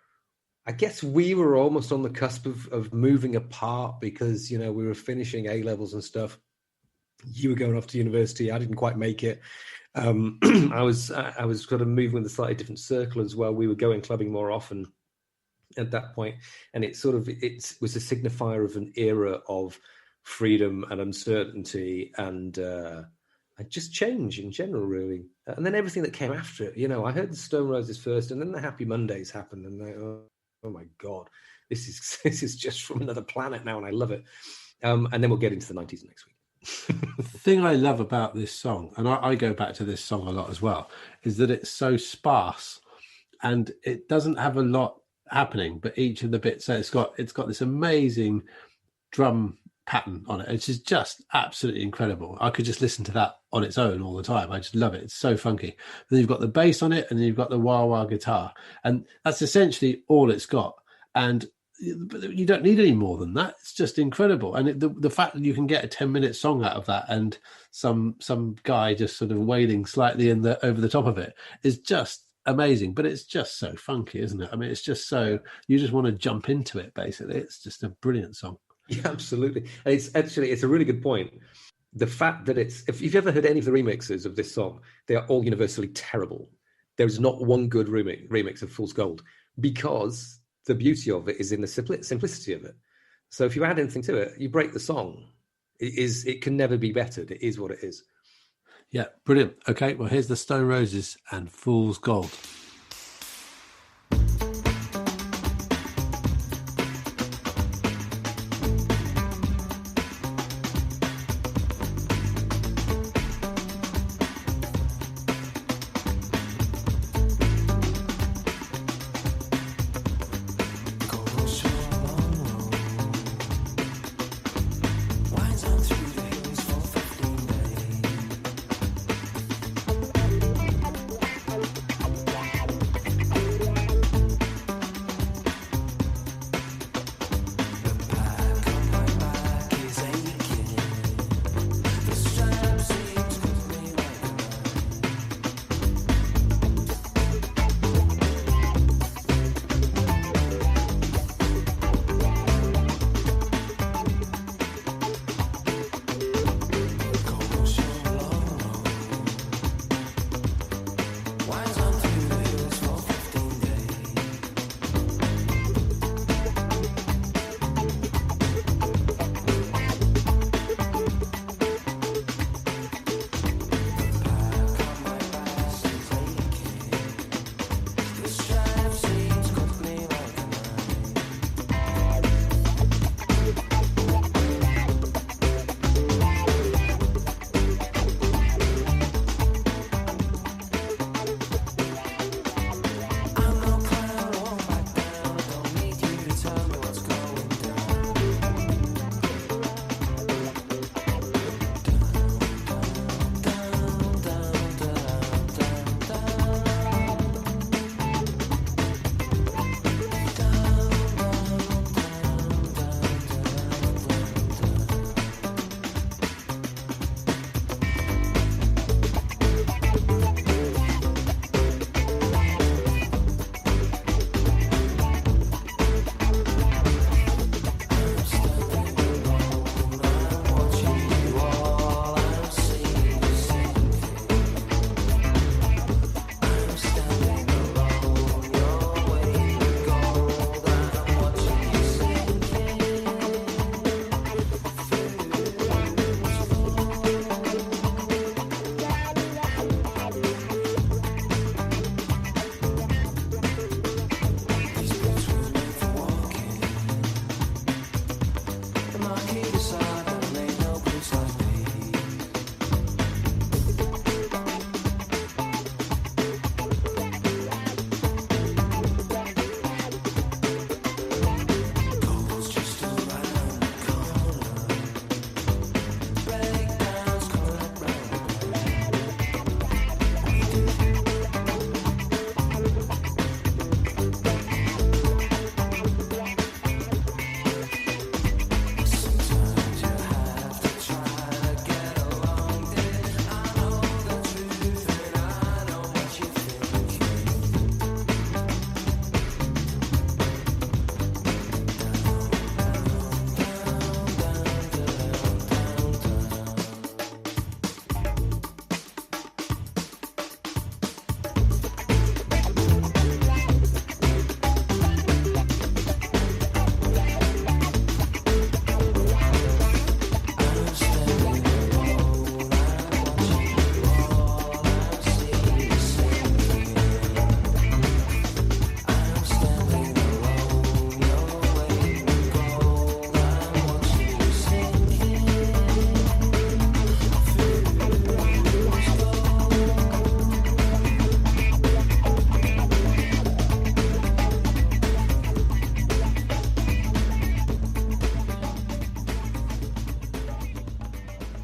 I guess we were almost on the cusp of moving apart because, we were finishing A-levels and stuff. You were going off to university. I didn't quite make it. I was sort of moving with a slightly different circle as well. We were going clubbing more often at that point, and it was a signifier of an era of freedom and uncertainty and just change in general, really. And then everything that came after it. I heard the Stone Roses first, and then the Happy Mondays happened, and oh my God, this is just from another planet now, and I love it. And then we'll get into the 90s next week. The thing I love about this song, and I go back to this song a lot as well, is that it's so sparse and it doesn't have a lot happening, but each of the bits, so it's got this amazing drum pattern on it. It's just absolutely incredible. I could just listen to that on its own all the time. I just love it. It's so funky. Then you've got the bass on it, and then you've got the wah-wah guitar, and that's essentially all it's got. And you don't need any more than that. It's just incredible. And the fact that you can get a 10-minute song out of that and some guy just sort of wailing slightly over the top of it is just amazing. But it's just so funky, isn't it? I mean, it's just so, you just want to jump into it, basically. It's just a brilliant song. Yeah, absolutely. And it's a really good point. The fact that if you've ever heard any of the remixes of this song, they are all universally terrible. There's not one good remix of Fool's Gold, because the beauty of it is in the simplicity of it. So if you add anything to it, you break the song. It can never be bettered. It is what it is. Yeah, brilliant. Okay, well, here's the Stone Roses and Fool's Gold.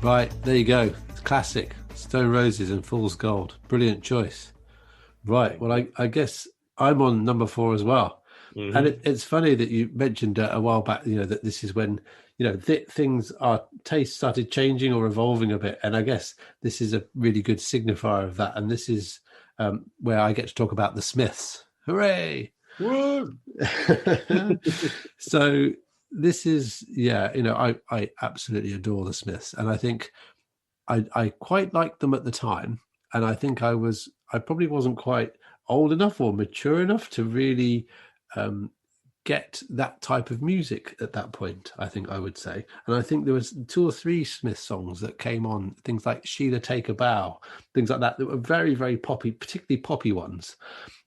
Right, there you go. It's classic. Stone Roses and Fool's Gold. Brilliant choice. Right, well, I guess I'm on number 4 as well. Mm-hmm. And it's funny that you mentioned a while back, that this is when, our taste started changing or evolving a bit. And I guess this is a really good signifier of that. And this is where I get to talk about the Smiths. Hooray! Woo! So this is, I absolutely adore the Smiths. And I think I quite liked them at the time. And I think I probably wasn't quite old enough or mature enough to really get that type of music at that point, I think I would say. And I think there was 2 or 3 Smith songs that came on, things like Sheila Take a Bow, things like that were very, very poppy, particularly poppy ones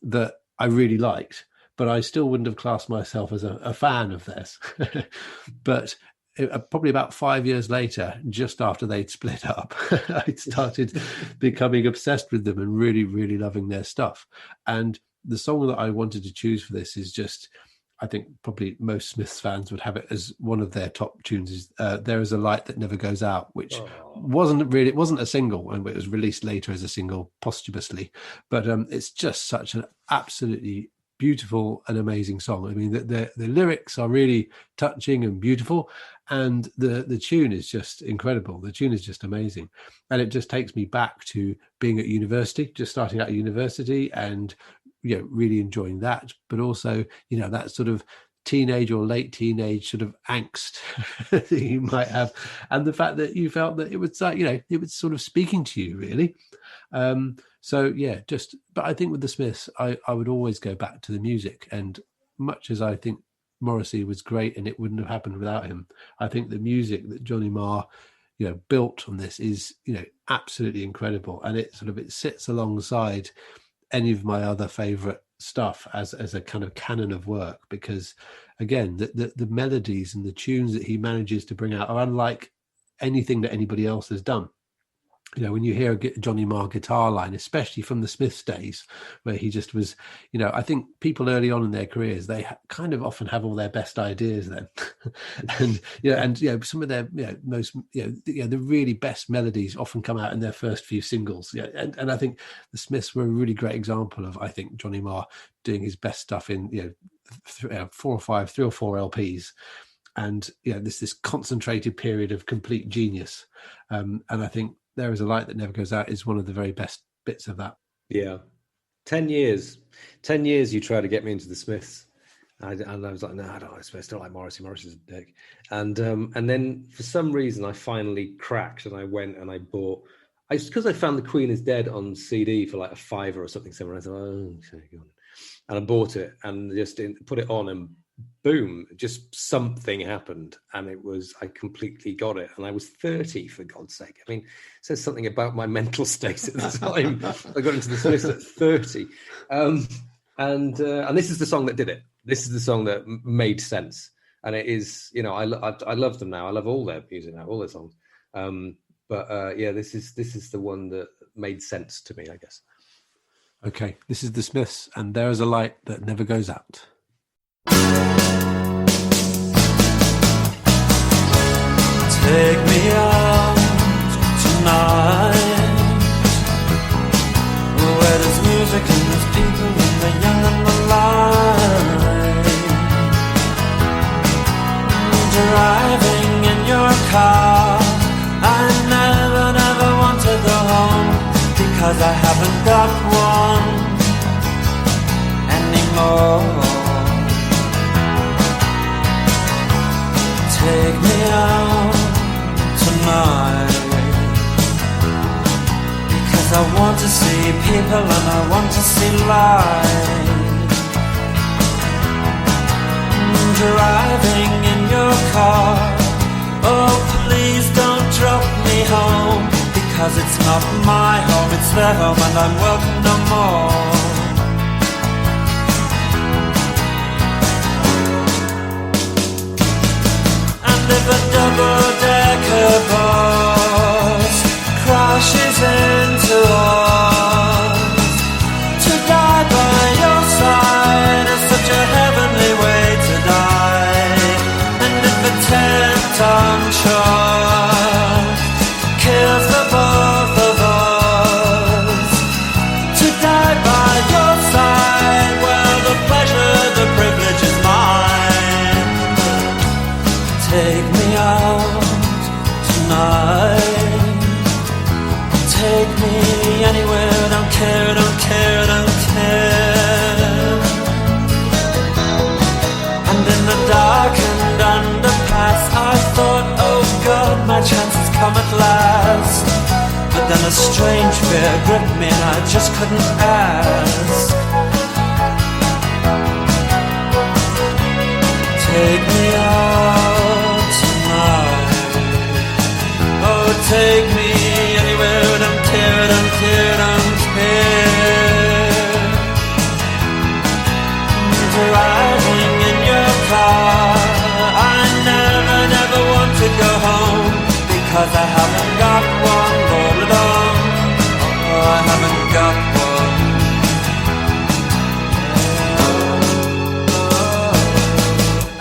that I really liked. But I still wouldn't have classed myself as a fan of theirs. But probably about 5 years later, just after they'd split up, I started becoming obsessed with them and really, really loving their stuff. And the song that I wanted to choose for this is just, I think probably most Smiths fans would have it as one of their top tunes, is There Is a Light That Never Goes Out, which wasn't a single, and it was released later as a single posthumously. But it's just such an absolutely beautiful and amazing song. I mean, the lyrics are really touching and beautiful, and the tune is just incredible. The tune is just amazing, and it just takes me back to being at university, just starting out at university, and really enjoying that, but also that sort of teenage or late teenage sort of angst that you might have, and the fact that you felt that it was like it was sort of speaking to you really. But I think with the Smiths, I would always go back to the music, and much as I think Morrissey was great and it wouldn't have happened without him, I think the music that Johnny Marr built on this is absolutely incredible, and it sits alongside any of my other favorite stuff as a kind of canon of work, because again the melodies and the tunes that he manages to bring out are unlike anything that anybody else has done. When you hear a Johnny Marr guitar line, especially from the Smiths days, where he just was, I think people early on in their careers, they kind of often have all their best ideas then. and some of their, most, the really best melodies often come out in their first few singles. Yeah. And I think the Smiths were a really great example of, I think, Johnny Marr doing his best stuff in, 3 or 4 LPs. And, this concentrated period of complete genius. And I think There Is a Light That Never Goes Out is one of the very best bits of that. Yeah. 10 years you tried to get me into the Smiths. And I was like, no, I don't. I still like Morrissey. Morrissey's a dick. And then for some reason I finally cracked, and I went and I bought, because I found The Queen Is Dead on CD for like a $5 or something similar. I thought, oh, okay, go on. And I bought it and just put it on, and boom, just something happened, and I completely got it. And I was 30, for God's sake. I mean, it says something about my mental state at the time. I got into the Smiths at 30. And this is the song that did it. This is the song that made sense. And it is, I love them now. I love all their music now, all their songs. This is the one that made sense to me, I guess. Okay, this is the Smiths, and There Is a Light That Never Goes Out. Take me out tonight, where there's music and there's people and the young and the light. Driving in your car, I never want to go home, because I haven't got one anymore. Take me out tonight, because I want to see people and I want to see light. Driving in your car, oh please don't drop me home, because it's not my home, it's their home, and I'm welcome no more. If a double-decker bus crashes into us, to die by your side is such a heavenly way to die. And if a 10-ton truck come at last. But then a strange fear gripped me and I just couldn't ask. Take me out tonight. Oh, take me anywhere and I'm teared, I'm teared, I'm teared. Driving in your car, I never want to go home, because I haven't got one all alone. Oh, I haven't got one.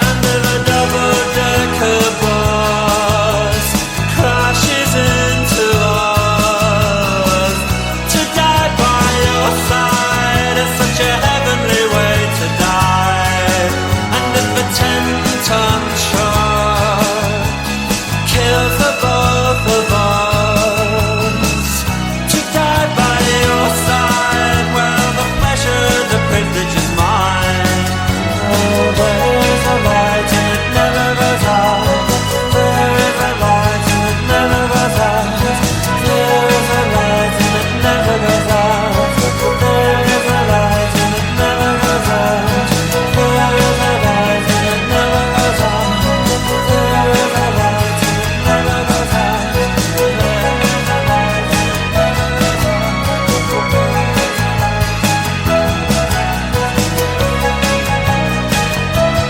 And if a double-decker bus crashes into us, to die by your side is such a heavenly way to die. And if a 10-ton truck kills the both of us, to die by your side, well, the pleasure, the privilege is mine. Oh, there is a light and it never goes out. There is a light and it never goes out. There is a light and it never goes out. There is a light and it never goes out. There is a light and it never goes out. There is a light and it never goes out. There is a light and it never goes out.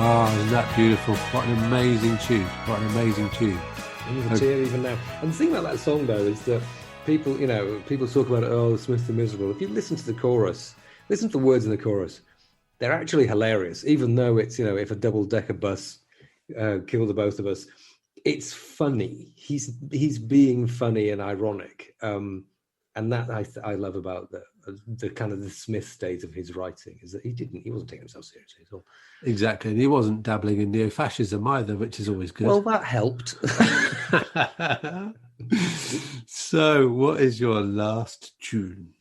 Oh, isn't that beautiful? What an amazing tune. What an amazing tune. I'm a tear even now. And the thing about that song, though, is that people, people talk about, oh, Smiths are miserable. If you listen to the chorus, listen to the words in the chorus, they're actually hilarious, even though it's, if a double-decker bus killed the both of us. It's funny. He's being funny and ironic. And that I love about the kind of the Smith state of his writing, is that he wasn't taking himself seriously at all. Exactly. And he wasn't dabbling in neo-fascism either, which is always good. Well, that helped. So, what is your last tune?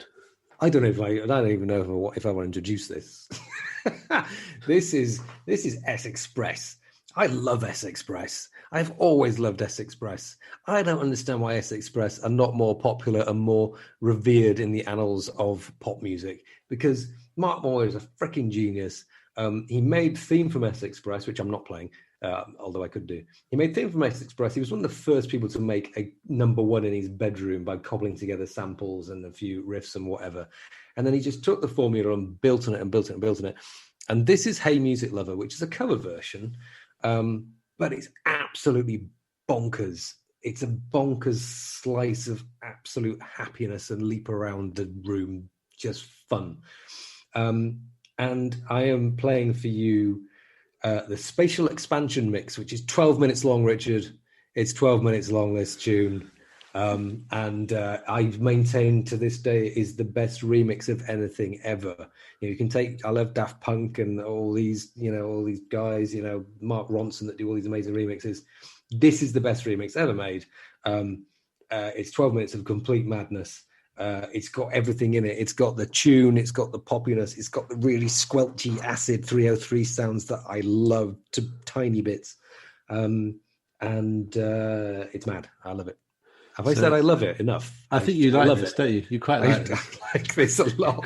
I don't even know if I want to introduce this. This is S Express. I love S Express. I've always loved S Express. I don't understand why S Express are not more popular and more revered in the annals of pop music, because Mark Moore is a freaking genius. He made Theme from S Express, which I'm not playing, although I could do. He made Theme from S Express. He was one of the first people to make a number one in his bedroom by cobbling together samples and a few riffs and whatever. And then he just took the formula and built on it and built it and built on it. And this is Hey Music Lover, which is a cover version, but it's absolutely bonkers. It's a bonkers slice of absolute happiness and leap around the room, just fun. And I am playing for you the Spatial Expansion Mix, which is 12 minutes long, Richard. It's 12 minutes long, this tune. And I've maintained to this day is the best remix of anything ever. You can take, I love Daft Punk and all these guys, Mark Ronson that do all these amazing remixes. This is the best remix ever made. It's 12 minutes of complete madness. It's got everything in it. It's got the tune, it's got the poppiness, it's got the really squelchy acid 303 sounds that I love to tiny bits. And it's mad. I love it. Have I said I love it enough? I think you like this, don't you? You quite like this. I like this a lot.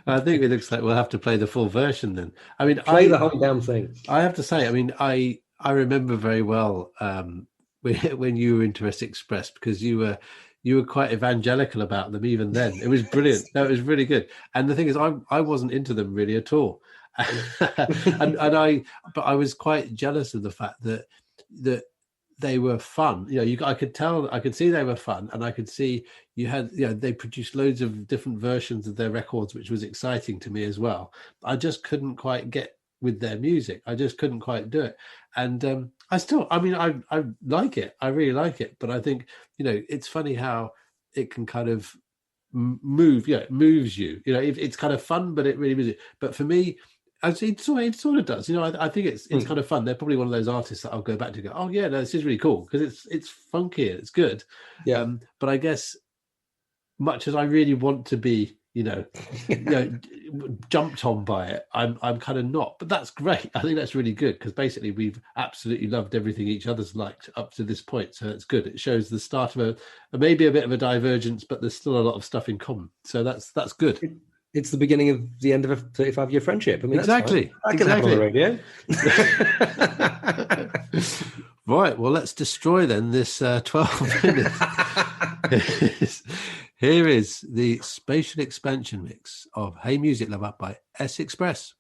I think it looks like we'll have to play the full version then. I mean, play the whole damn thing. I have to say, I mean, I remember very well when you were into S Express, because you were quite evangelical about them even then. It was brilliant. No, it was really good. And the thing is, I wasn't into them really at all. but I was quite jealous of the fact that they were fun. I could see they were fun, and I could see they produced loads of different versions of their records, which was exciting to me as well. I just couldn't quite get with their music. I just couldn't quite do it. And I like it. I really like it. But I think, it's funny how it can kind of move. It moves you. It's kind of fun, but it really moves you. But for me, It sort of does. I think it's kind of fun. They're probably one of those artists that I'll go back to go, oh yeah, no, this is really cool because it's funky and it's good. Yeah. But I guess much as I really want to be, jumped on by it, I'm kind of not. But that's great. I think that's really good because basically we've absolutely loved everything each other's liked up to this point. So it's good. It shows the start of maybe a bit of a divergence, but there's still a lot of stuff in common. So that's good. It's the beginning of the end of a 35-year friendship. I mean, exactly. That can happen on radio. the radio. Right. Well, let's destroy then this 12 minutes. Here is the spatial expansion mix of Hey Music Lover by S Express.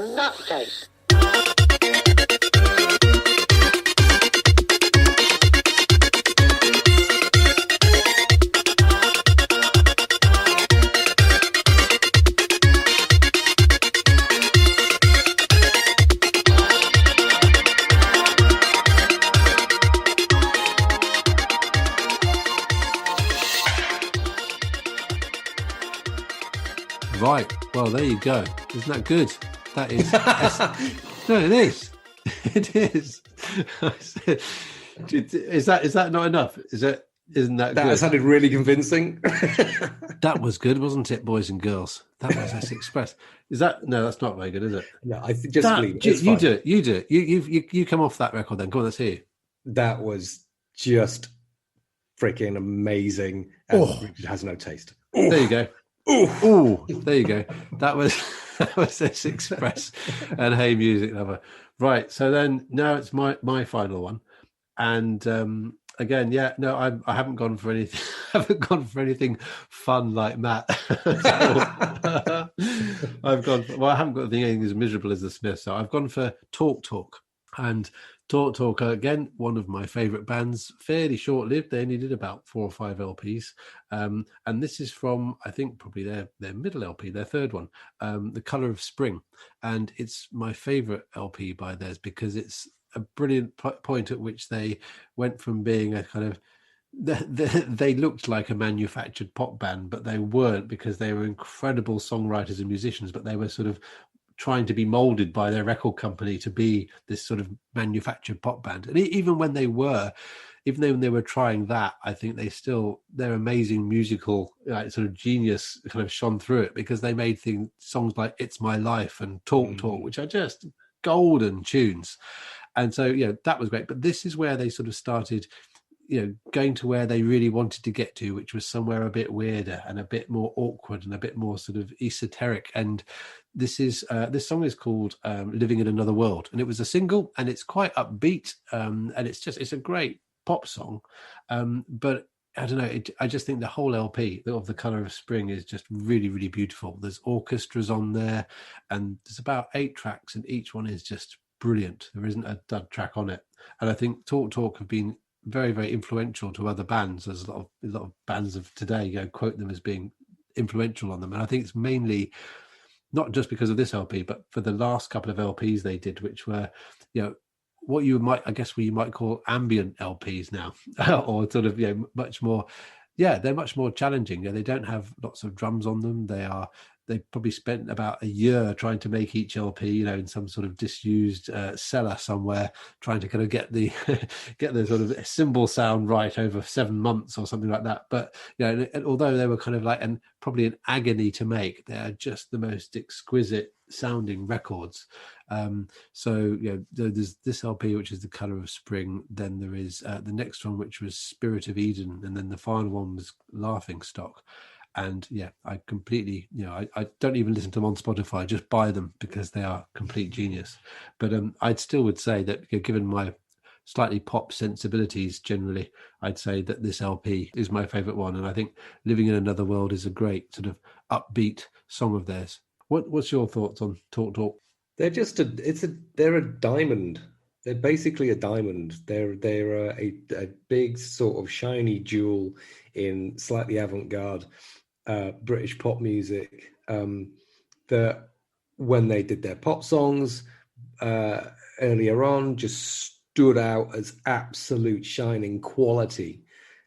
nutcase. Right. Well, there you go. Isn't that good? That is. No, it is. It is. Is that not enough? Isn't that good? That sounded really convincing. That was good, wasn't it, boys and girls? That was S Express. Is that no? That's not very good, is it? No, I think just leave it. You do it. You do it. You come off that record then. Come on, let's hear you. That was just freaking amazing. And Richard has no taste. There you go. Ooh, there you go. That was S Express and Hey Music Lover. Right. So then now it's my final one, and again, yeah, no, I haven't gone for anything. I haven't gone for anything fun like Matt. I've gone. I haven't got anything as miserable as the Smiths. So I've gone for Talk, and Talk again, one of my favourite bands. Fairly short-lived. They only did about 4 or 5 LPs, and this is from I think probably their middle LP, their third one, The Colour of Spring, and it's my favourite LP by theirs because it's a brilliant point at which they went from being a kind of they looked like a manufactured pop band, but they weren't, because they were incredible songwriters and musicians, but they were sort of trying to be molded by their record company to be this sort of manufactured pop band. And even when they were trying that, I think their amazing musical sort of genius kind of shone through it, because they made songs like It's My Life and Talk, which are just golden tunes. And so, that was great. But this is where they sort of started, going to where they really wanted to get to, which was somewhere a bit weirder and a bit more awkward and a bit more sort of esoteric. And this song is called Living in Another World. And it was a single, and it's quite upbeat. And it's a great pop song. But I don't know, I just think the whole LP of The Colour of Spring is just really, really beautiful. There's orchestras on there, and there's about 8 tracks, and each one is just brilliant. There isn't a dud track on it. And I think Talk have been very, very influential to other bands. There's a lot of bands of today quote them as being influential on them. And I think it's mainly not just because of this LP, but for the last couple of LPs they did, which were, what you might call ambient LPs now, or sort of, much more, they're much more challenging. They don't have lots of drums on them. They probably spent about a year trying to make each LP, in some sort of disused cellar somewhere, trying to kind of get the sort of cymbal sound right over 7 months or something like that. But although they were kind of and probably an agony to make, they're just the most exquisite sounding records. So there's this LP, which is The Colour of Spring. Then there is the next one, which was Spirit of Eden, and then the final one was Laughing Stock. And I completely, I don't even listen to them on Spotify. I just buy them because they are complete genius. But I'd still would say that, given my slightly pop sensibilities generally, I'd say that this LP is my favourite one. And I think Living in Another World is a great sort of upbeat song of theirs. What's your thoughts on Talk? They're just they're a diamond. They're basically a diamond. They're a big sort of shiny jewel in slightly avant-garde British pop music, that when they did their pop songs earlier on just stood out as absolute shining quality,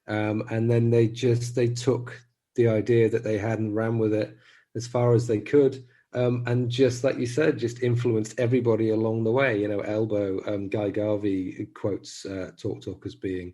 and then they took the idea that they had and ran with it as far as they could, and just like you said, just influenced everybody along the way. Elbow, Guy Garvey quotes Talk as being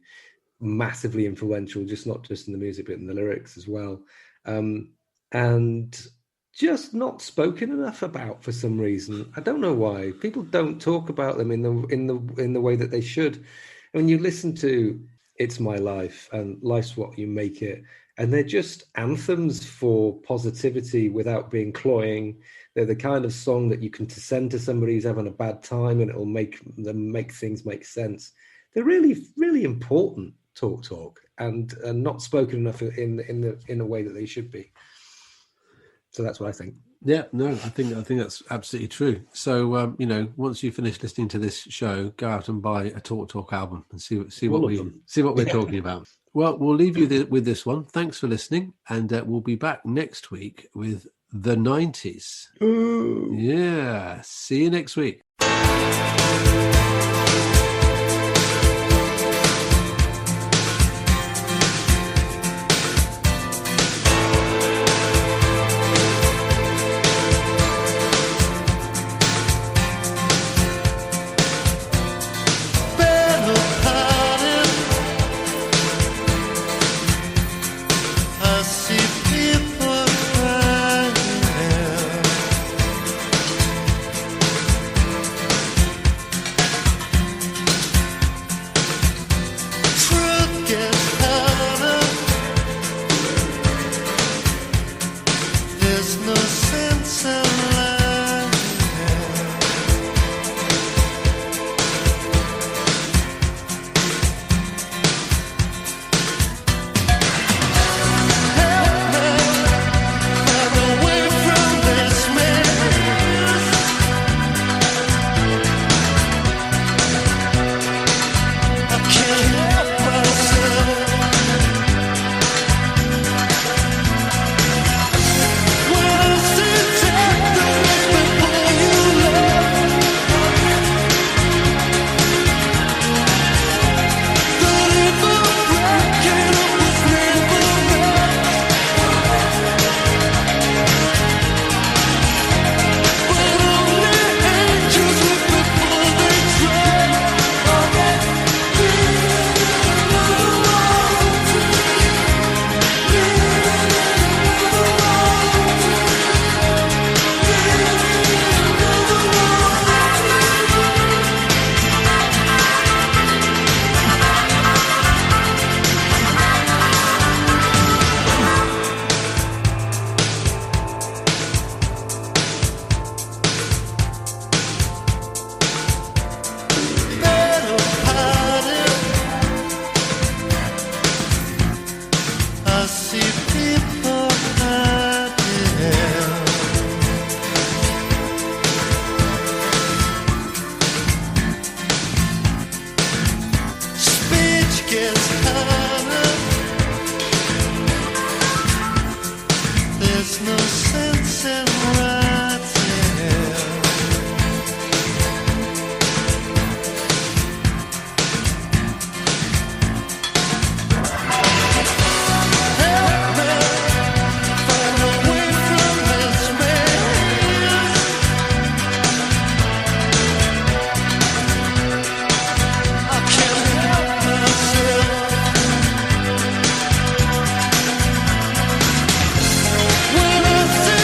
massively influential, not just in the music but in the lyrics as well. And just not spoken enough about for some reason. I don't know why. People don't talk about them in the way that they should. When you listen to It's My Life and Life's What You Make It, and they're just anthems for positivity without being cloying. They're the kind of song that you can send to somebody who's having a bad time, and it'll make things make sense. They're really, really important. Talk and not spoken enough in a way that they should be. So that's what I think. Yeah, no, I think that's absolutely true. So once you finish listening to this show, go out and buy a Talk album and see what we're talking about. Well, we'll leave you with this one. Thanks for listening, and we'll be back next week with the 90s. Ooh. Yeah, see you next week. When I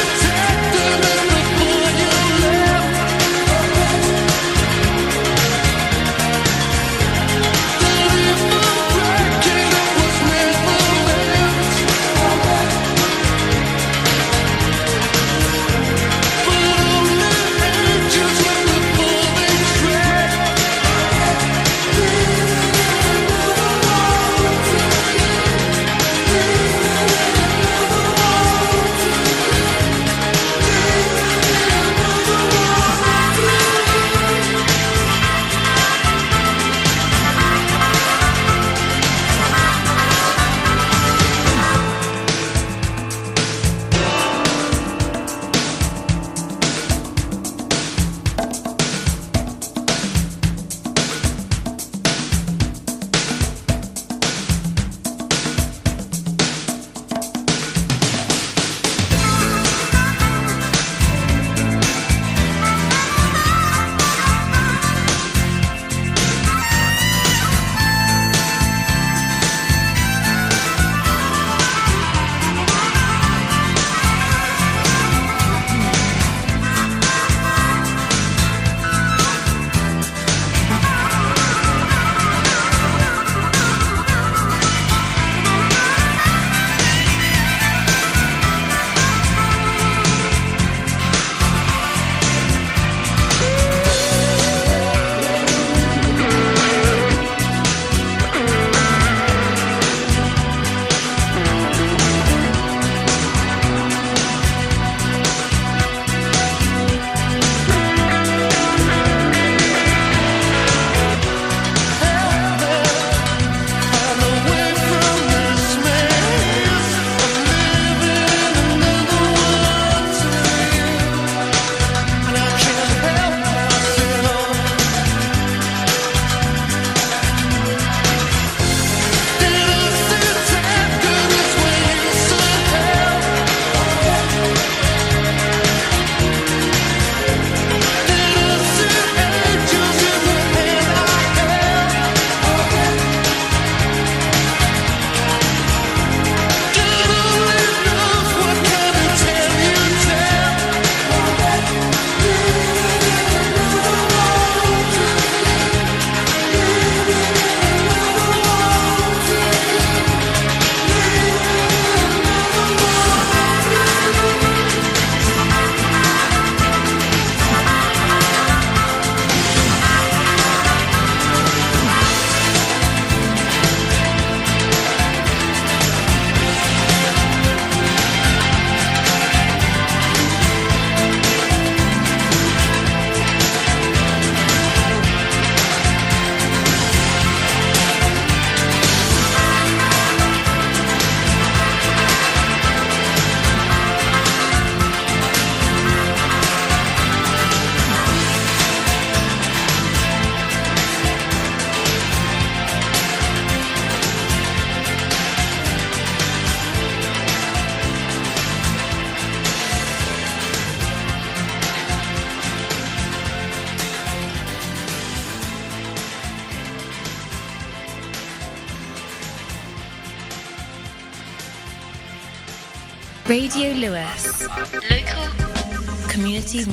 Radio Lewes. Local community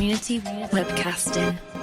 webcasting.